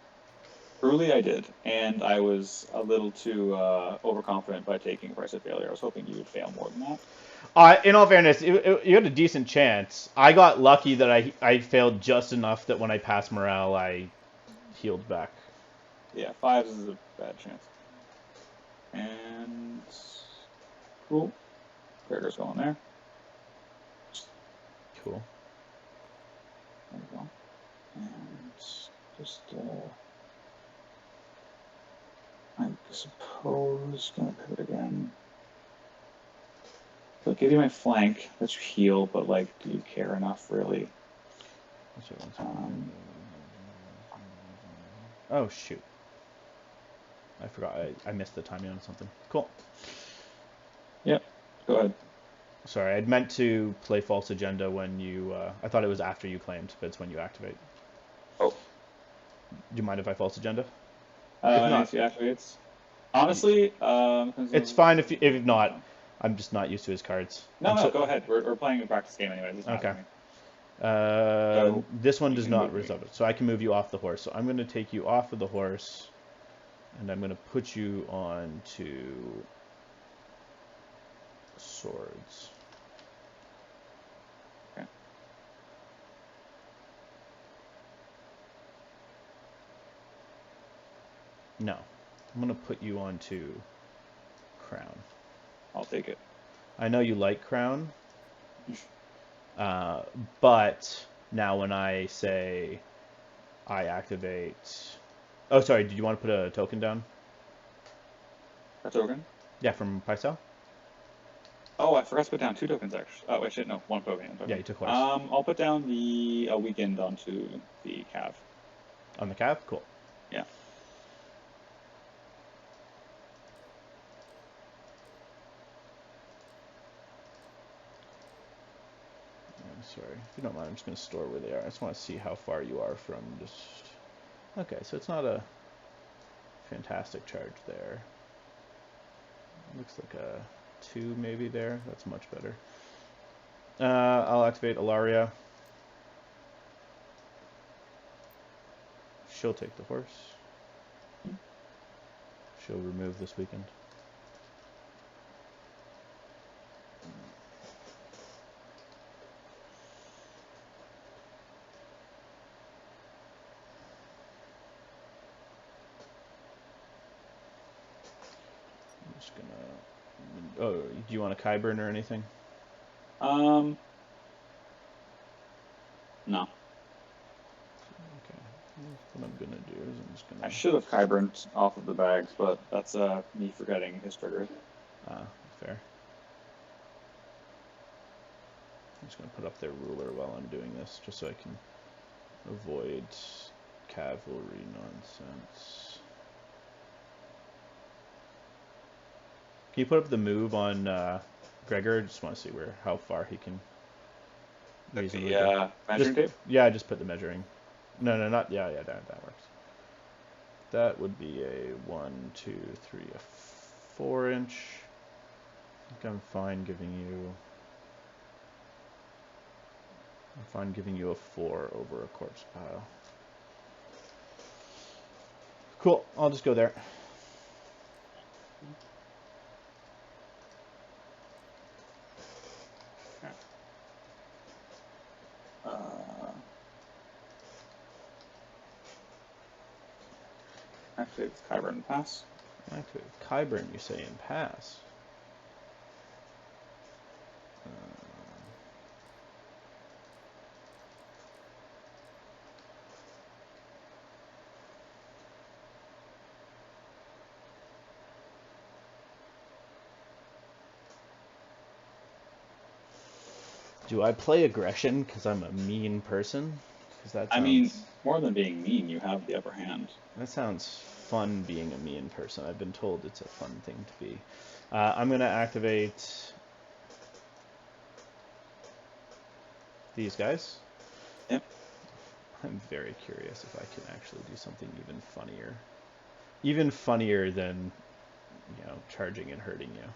Truly, I did. And I was a little too overconfident by taking Price of Failure. I was hoping you would fail more than that. In all fairness, you had a decent chance. I got lucky that I failed just enough that when I passed morale, I healed back. Yeah, 5 is a bad chance. And cool. Gregor's going there. Cool. There we go. And just I suppose gonna pivot again. So I'll give you my flank. Let's heal, but like, do you care enough really? Oh shoot! I forgot. I missed the timing on something. Cool. Yep. Go ahead. Sorry, I'd meant to play False Agenda when you. I thought it was after you claimed, but it's when you activate. Oh. Do you mind if I False Agenda? If you activates. Honestly, it's fine if not. I'm just not used to his cards. No, go ahead. We're playing a practice game anyway. Okay. This one does not resolve it, so I can move you off the horse. So I'm going to take you off of the horse, and I'm going to put you on to swords. Okay. No, I'm going to put you on to crown. I'll take it. I know you like crown, but now when I say I activate Oh, sorry. Did you want to put a token down? A token? Yeah, from Pycelle? Oh, I forgot to put down 2 tokens, actually. Oh, wait, shit, no. One token. Yeah, you took horse. I'll put down the weekend onto the Cav. On the Cav? Cool. Yeah. Sorry, if you don't mind, I'm just going to store where they are. I just want to see how far you are from just... Okay, so it's not a fantastic charge there. Looks like a 2 maybe there. That's much better. I'll activate Ilaria. She'll take the horse. She'll remove this weekend. I'm just gonna... Oh, do you want a Kyburn or anything? No. Okay. What I'm gonna do is I'm just gonna... I should have Kyburned off of the bags, but that's me forgetting his trigger. Ah, fair. I'm just gonna put up their ruler while I'm doing this, just so I can avoid cavalry nonsense. Can you put up the move on Gregor? I just want to see how far he can reasonably go. Measuring tape? Yeah, just put the measuring. No, not yeah, that works. That would be a 1, 2, 3, a 4-inch. I think I'm fine giving you a 4 over a corpse pile. Cool. I'll just go there. Actually, it's Kyburn pass. Actually, Kyburn, you say in pass. Do I play aggression because I'm a mean person? Because that sounds... I mean, more than being mean, you have the upper hand. That sounds fun, being a mean person. I've been told it's a fun thing to be. I'm going to activate these guys. Yep. I'm very curious if I can actually do something even funnier. Even funnier than, charging and hurting you.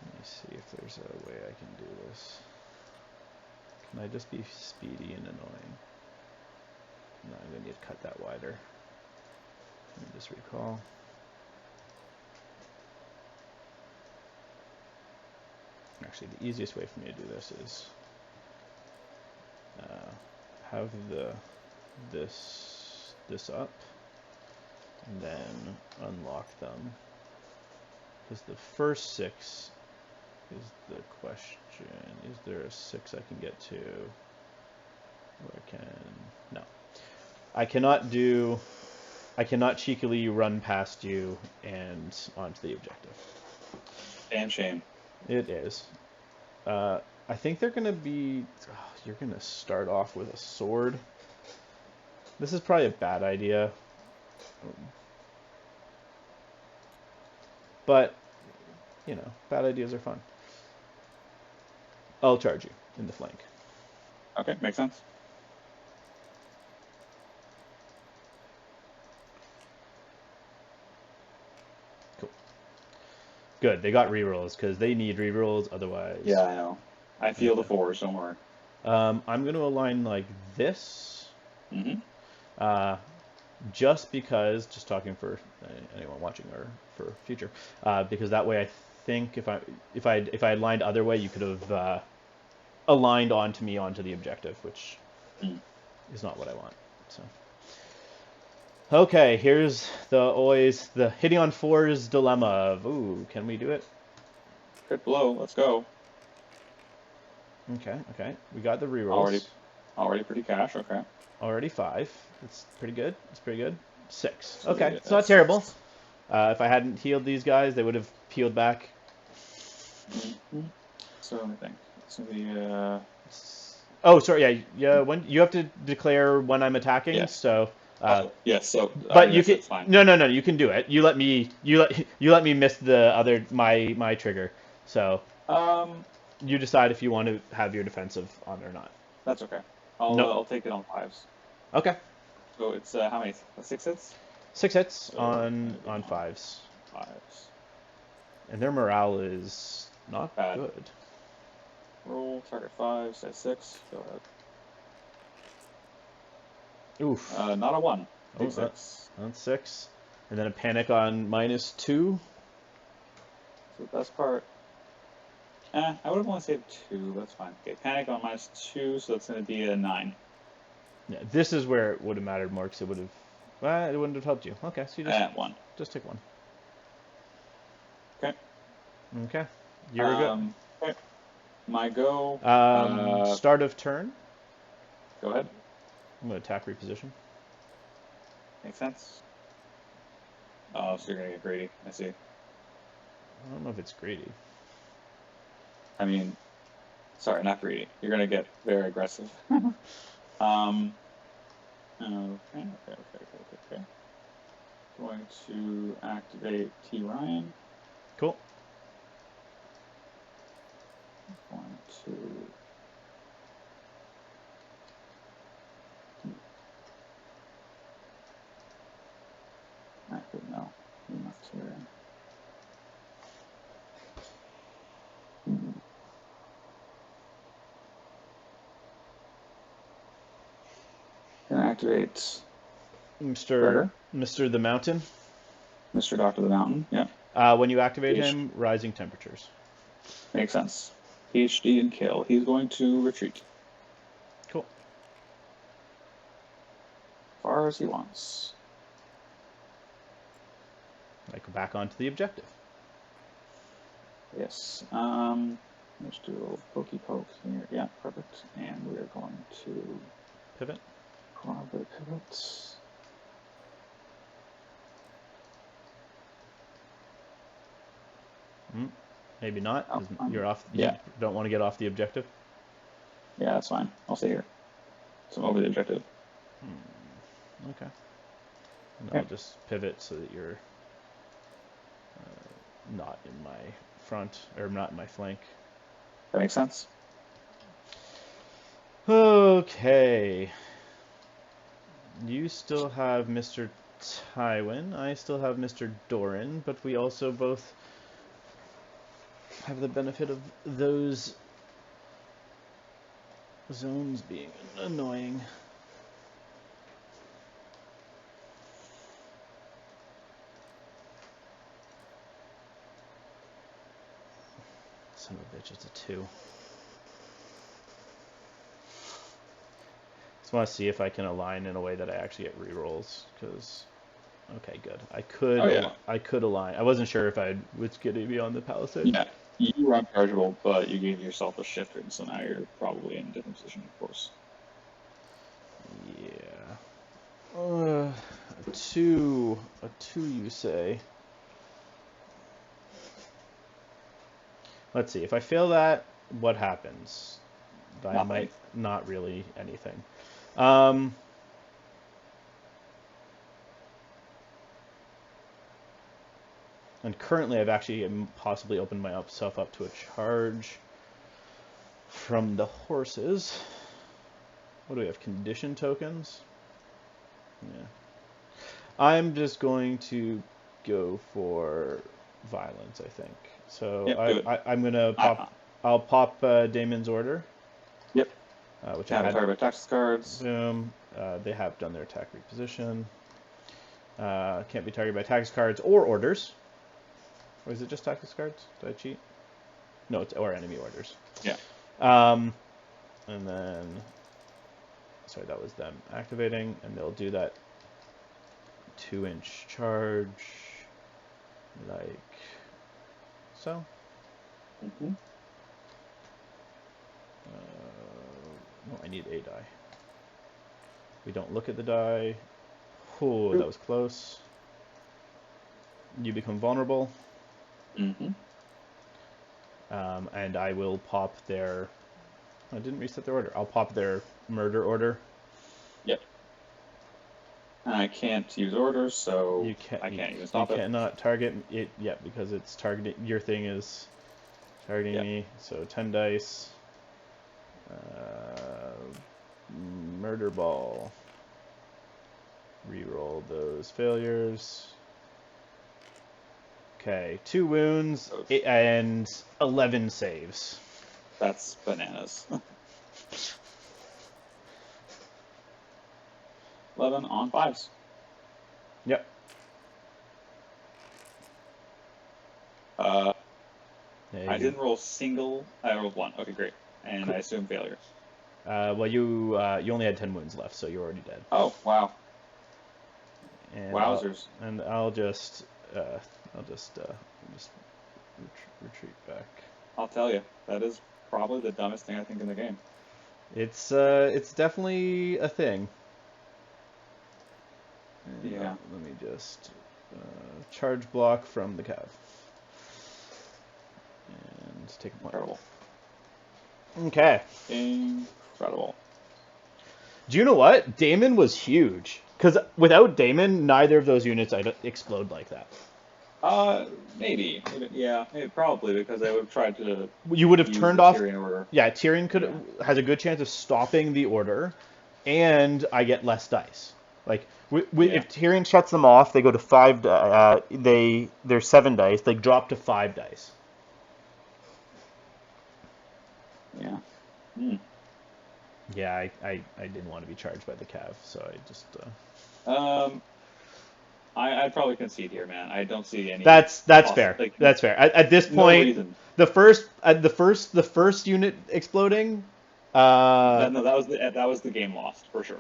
Let me see if there's a way I can do this. Can I just be speedy and annoying? No, I'm going to need to cut that wider. Let me just recall. Actually, the easiest way for me to do this is have this up, and then unlock them. Because the first 6 is the question. Is there a 6 I can get to? Where I can... No. I cannot cheekily run past you and onto the objective. Damn shame. It is. I think they're going to be... Oh, you're going to start off with a sword. This is probably a bad idea. But, bad ideas are fun. I'll charge you in the flank. Okay, makes sense. Cool. Good, they got rerolls, because they need rerolls, otherwise... Yeah, I know. I feel the 4s, don't worry. I'm going to align like this. Mm-hmm. Just because, just talking for anyone watching or for future, because that way I think if I aligned other way, you could have aligned onto the objective, which is not what I want. So, okay, here's the hitting on 4's dilemma of, ooh, can we do it? crit blow. Let's go. Okay, okay. We got the rerolls. Already pretty cash. Okay. Already 5. It's pretty good. It's pretty good. 6. So Okay, yeah, it's not 6. terrible. If I hadn't healed these guys, they would have peeled back. So let me think. It's gonna be Oh, sorry. Yeah, yeah. When you have to declare when I'm attacking. Yes. So. Yes. So. But you can. Fine. No. You can do it. You let me miss the other my trigger. So. You decide if you want to have your defensive on or not. That's okay. I'll take it on 5s. Okay. So it's how many? 6 hits? 6 hits So on 5s. 5s. And their morale is not Bad. good. Roll target 5, say 6. Go ahead. Oof. Not a 1. Oh, 6. On 6. And then a panic on -2. So the best part. I would have only saved 2. That's fine. Okay, panic on -2, so that's going to be a 9. Yeah, this is where it would have mattered more because it would have. Well, it wouldn't have helped you. Okay, so you just 1. Just take 1. Okay. Okay. You're good. Okay. My go. Start of turn. Go ahead. I'm going to attack reposition. Makes sense. Oh, so you're going to get greedy. I see. I don't know if it's greedy. I mean, sorry, not greedy. You're going to get very aggressive. Okay. Going to activate T. Ryan. Cool. Going to... Active, no. Enough to... Gonna activate Mr. the Mountain. Mr. Doctor the Mountain, yeah. When you activate him, rising temperatures. Makes sense. PhD and kill. He's going to retreat. Cool. Far as he wants. I go back onto the objective. Yes. Let's do a little pokey poke here. Yeah, perfect. And we are going to pivot. Probably pivot. Maybe not. Oh, you're off. Yeah. You don't want to get off the objective. Yeah, that's fine. I'll stay here. So I'm over the objective. Okay. And I'll just pivot so that you're not in my front or not in my flank. That makes sense. Okay. You still have Mr. Tywin. I still have Mr. Doran, but we also both have the benefit of those zones being annoying. Son of a bitch, it's a 2. Just want to see if I can align in a way that I actually get rerolls, because okay, good. I could align. I wasn't sure if I was going to be on the palisade. Yeah, you were unchargeable, but you gave yourself a shifter, and so now you're probably in a different position, of course. Yeah. A 2, you say? Let's see. If I fail that, what happens? I might not really anything. And currently, I've actually possibly opened myself up to a charge from the horses. What do we have? Condition tokens? Yeah. I'm just going to go for violence, I think. So I'm going to pop... I'll pop Damon's Order. Yep. Which I have target tactics cards. Boom. They have done their attack reposition. Can't be targeted by tactics cards or orders. Or is it just tactics cards? Did I cheat? No, it's or enemy orders. Yeah. And then, sorry, that was them activating, and they'll do that 2-inch charge, like so. Mm-hmm. No, I need a die. We don't look at the die. Oh, that was close. You become vulnerable. Mm-hmm. And I will pop their... I didn't reset their order. I'll pop their murder order. Yep. I can't use orders, so I can't even stop you it. cannot target it yet because it's targeting... Your thing is targeting me. So 10 dice. Murder ball. Reroll those failures. Okay, 2 wounds and 11 saves. That's bananas. 11 on 5s. Yep. I didn't roll single. I rolled 1. Okay, great. And Cool. I assume failure. Well, you only had 10 wounds left, so you're already dead. Oh, wow. And Wowzers. I'll just retreat back. I'll tell you, that is probably the dumbest thing I think in the game. It's definitely a thing. And, Yeah. let me just charge block from the cav. And take a point. Incredible. Okay. Incredible. Do you know what? Damon was huge. Because without Damon, neither of those units I'd explode like that. Maybe. Yeah, probably, because I would have tried to. You would have use turned the off. Tyrion order. Yeah, Tyrion has a good chance of stopping the order, and I get less dice. Like if Tyrion shuts them off, they go to 5. They're 7 dice. They drop to 5 dice. Yeah. Yeah, I didn't want to be charged by the cav, so I just. I'd probably concede here, man. I don't see any. That's fair. Like, that's fair. At this no point, reason. the first unit exploding. No, that was the game lost for sure.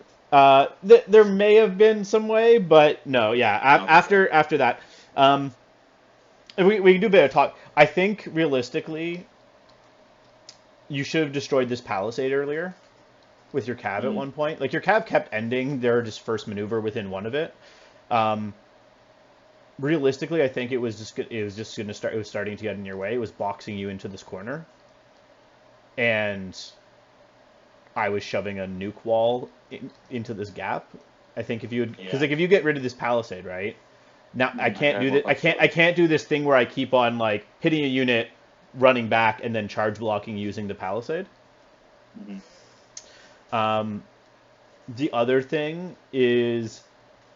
There may have been some way, but no, yeah. After that, we can do a bit of talk. I think realistically, you should have destroyed this palisade earlier with your cav at one point. Like your cav kept ending their just first maneuver within one of it. Realistically, I think it was just going to start. It was starting to get in your way. It was boxing you into this corner, and I was shoving a nuke wall into this gap. I think if you because like if you get rid of this palisade, right now, I can't do this. I can't do this thing where I keep on like hitting a unit, running back, and then charge blocking using the palisade. The other thing is,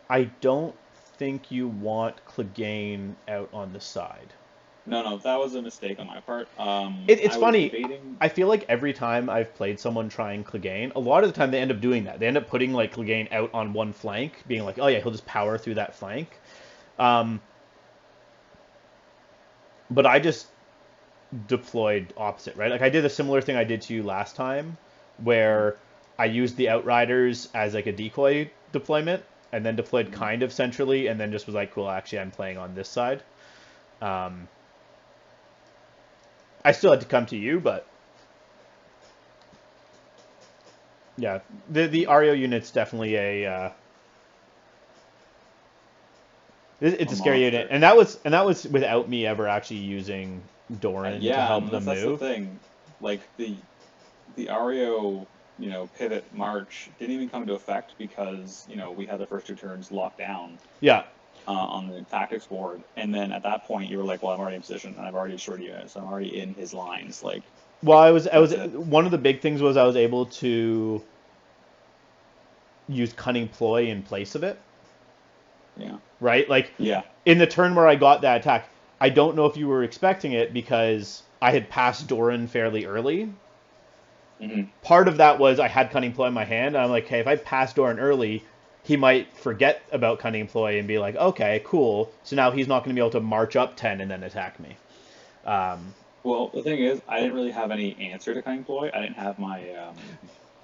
I don't think you want Clegane out on the side. No, that was a mistake on my part. It's funny. I feel like every time I've played someone trying Clegane, a lot of the time they end up doing that. They end up putting like Clegane out on one flank, being like, oh yeah, he'll just power through that flank. But I just deployed opposite, right? Like I did a similar thing I did to you last time, where I used the Outriders as like a decoy deployment, and then deployed kind of centrally, and then just was like, cool, actually I'm playing on this side. I still had to come to you, but yeah, the Areo unit's definitely it's a scary unit, and that was without me ever actually using Doran to help them move. That's the thing. Like the Areo, pivot march didn't even come into effect because we had the first 2 turns locked down. Yeah. On the tactics board, and then at that point you were like, well, I'm already in position and I've already destroyed you, so I'm already in his lines. Like, well, I was one of the big things was I was able to use cunning ploy in place of it. Yeah. Right? Like, yeah. In the turn where I got that attack, I don't know if you were expecting it because I had passed Doran fairly early. Part of that was I had cunning ploy in my hand. And I'm like, hey, if I pass Doran early, he might forget about cunning ploy and be like, okay, cool. So now he's not going to be able to march up 10 and then attack me. Well, the thing is, I didn't really have any answer to cunning ploy. I didn't have my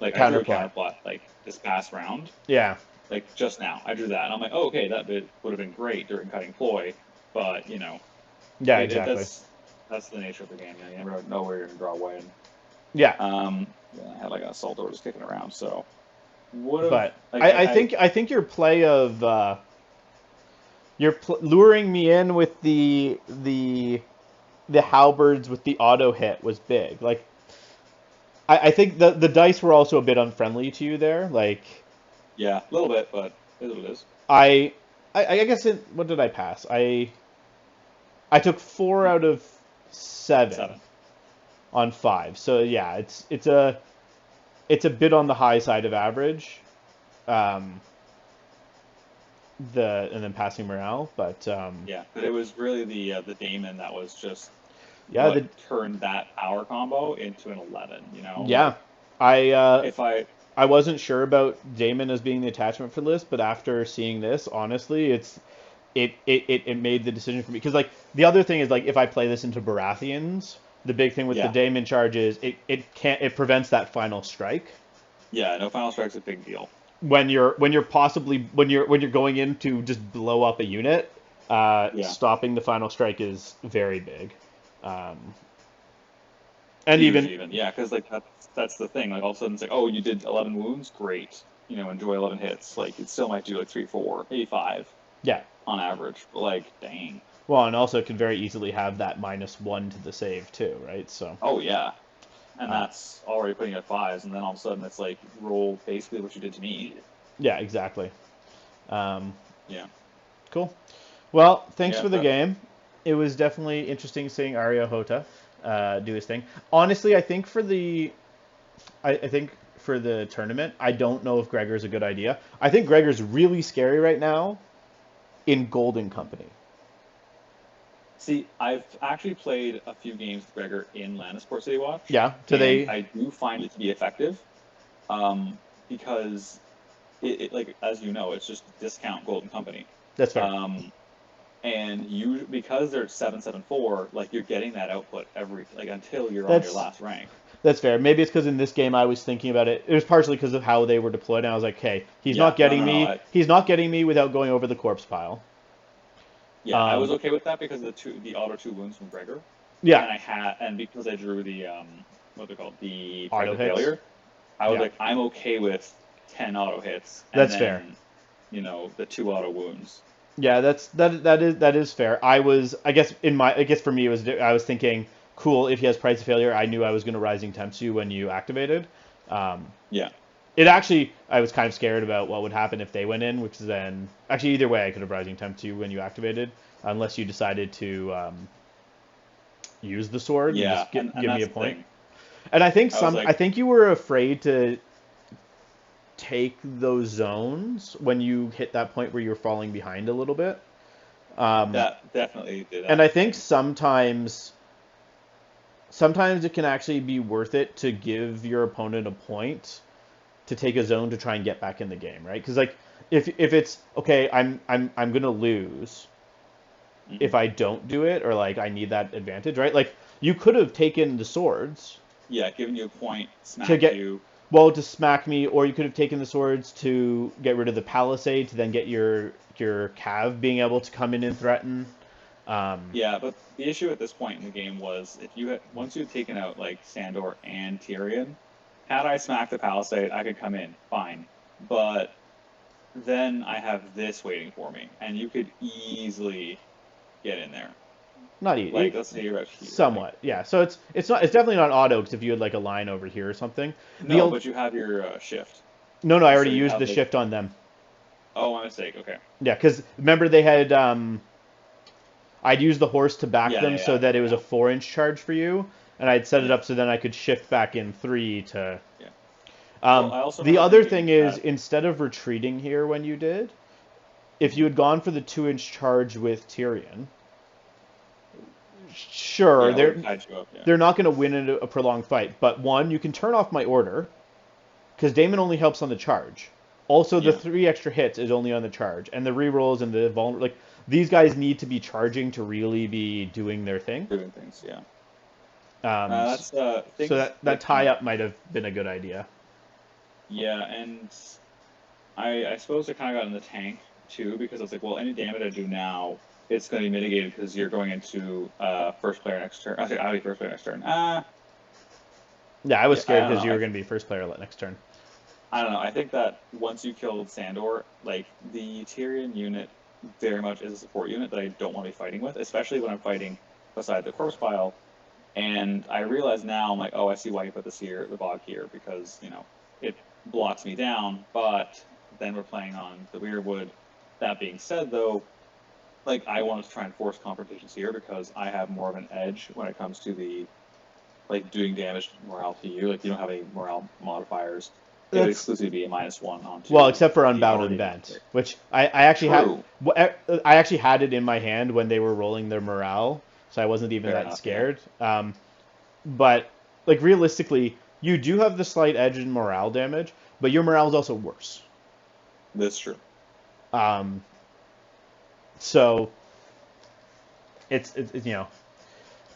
counterplot like this past round. Yeah. Like just now, I drew that, and I'm like, oh, okay, that bit would have been great during cutting ploy, but Yeah, exactly. That's that's the nature of the game. You never know where you're gonna draw away. And, Yeah. I had like an assault door just kicking around, so would have. But Like, I think your play of luring me in with the halberds with the auto hit was big. Like I think the dice were also a bit unfriendly to you there. Like yeah, a little bit, but it is what it is. I guess what did I pass? I took 4 out of 7 on 5. So yeah, it's a bit on the high side of average. And then passing morale, but yeah, but it was really the Daemon that was just yeah, turned that power combo into an 11. You know. Yeah, Like, I wasn't sure about Daemon as being the attachment for the list, but after seeing this, honestly, it made the decision for me because like the other thing is like if I play this into Baratheons, the big thing with the Daemon charge is it prevents that final strike. Yeah, no final strike's a big deal. When you're going in to just blow up a unit, stopping the final strike is very big. And even yeah, because like that's the thing. Like all of a sudden it's like, oh, you did 11 wounds, great. You know, enjoy 11 hits. Like it still might do like 3, 4, maybe 5. Yeah. On average, but like dang. Well, and also it could very easily have that -1 to the save too, right? So. Oh yeah. And that's already putting at 5s, and then all of a sudden it's like roll basically what you did to me. Yeah, exactly. Yeah. Cool. Well, thanks for the game. It was definitely interesting seeing Areo Hotah do his thing. Honestly, I think for the tournament, I don't know if Gregor's a good idea. I think Gregor's really scary right now in Golden Company. See, I've actually played a few games with Gregor in Lannisters City Watch. Yeah, I do find it to be effective, because it like as you know, it's just discount Golden Company. That's fair. And because they're 7/7/4, like you're getting that output until you're on your last rank. That's fair. Maybe it's because in this game I was thinking about it. It was partially because of how they were deployed, and I was like, "Hey, he's not getting me. He's not getting me without going over the corpse pile." Yeah, I was okay with that because of the auto 2 wounds from Gregor. Yeah. And because I drew the what they're called, the auto failure. I was like, I'm okay with 10 auto hits. And that's fair. You know, the 2 auto wounds. Yeah, that is fair. I guess for me I was thinking, cool, if he has Price of Failure, I knew I was going to Rising Tempt you when you activated. Yeah. It actually, I was kind of scared about what would happen if they went in, which is then actually either way I could have Rising Tempt you when you activated, unless you decided to use the sword. Yeah, and just give me a point. Thing. And I think I think you were afraid to take those zones when you hit that point where you're falling behind a little bit. That definitely did. And I think sometimes it can actually be worth it to give your opponent a point to take a zone to try and get back in the game, right? Because like if it's okay, I'm gonna lose if I don't do it, or like I need that advantage, right? Like you could have taken the swords. Yeah, giving you a point to smack me, or you could have taken the swords to get rid of the palisade to then get your cav being able to come in and threaten. Yeah, but the issue at this point in the game was once you'd taken out like Sandor and Tyrion, had I smacked the palisade, I could come in, fine. But then I have this waiting for me, and you could easily get in there. Not easy. Like let's say you're out here. Somewhat, yeah. So it's definitely not auto, because if you had like a line over here or something. No, but you have your shift. No, I already used the shift on them. Oh, my mistake. Okay. Yeah, because remember they had I'd use the horse to back them so that it was a 4-inch charge for you, and I'd set it up so then I could shift back in 3 to. Yeah. The other thing is, instead of retreating here when you did, if you had gone for the 2-inch charge with Tyrion, sure, they're not going to win in a prolonged fight. But one, you can turn off my order, because Daemon only helps on the charge. Also, the 3 extra hits is only on the charge, and the rerolls and the vulnerable, these guys need to be charging to really be doing their thing. Doing things, yeah. So that tie-up might have been a good idea. Yeah, and I suppose I kind of got in the tank, too, because I was like, well, any damage I do now it's going to be mitigated because you're going into first player next turn. Okay, I'll be first player next turn. Yeah, I was I scared don't because know. you were going to be first player next turn. I don't know. I think that once you killed Sandor, like the Tyrion unit very much is a support unit that I don't want to be fighting with, especially when I'm fighting beside the corpse pile. And I realize now, I'm like, oh, I see why you put this here, the bog here, because it blocks me down. But then we're playing on the Weirwood. That being said, though, like I want to try and force confrontations here because I have more of an edge when it comes to the doing damage morale to you. Like you don't have any morale modifiers. It would exclusively be a -1 onto Well, except for the Unbound and already Bent, which I actually True. I actually had it in my hand when they were rolling their morale, so I wasn't even Fair that enough, scared. But like realistically, you do have the slight edge in morale damage, but your morale is also worse. That's true. So it's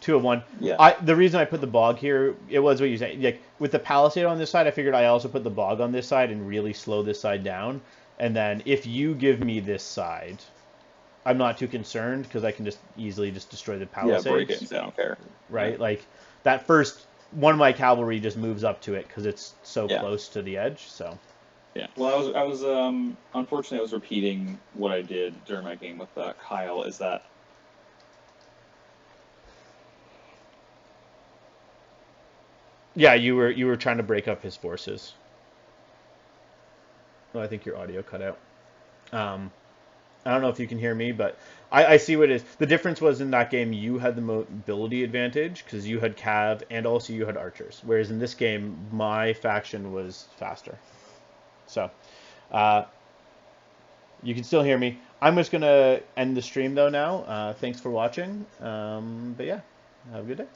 2 of 1. Yeah. The reason I put the bog here, it was what you said. Like with the palisade on this side, I figured I also put the bog on this side and really slow this side down. And then if you give me this side, I'm not too concerned because I can just easily just destroy the Yeah, break palisades. it. I don't care. Right? Yeah. Like that first one of my cavalry just moves up to it because it's so Yeah. close to the edge. So Yeah. Well, I was unfortunately I was repeating what I did during my game with Kyle. Is that yeah, you were trying to break up his forces. Oh, I think your audio cut out. I don't know if you can hear me, but I see what it is. The difference was in that game you had the mobility advantage because you had cav and also you had archers, whereas in this game my faction was faster. So uh, you can still hear me. I'm just gonna end the stream though now. Thanks for watching. But yeah, have a good day.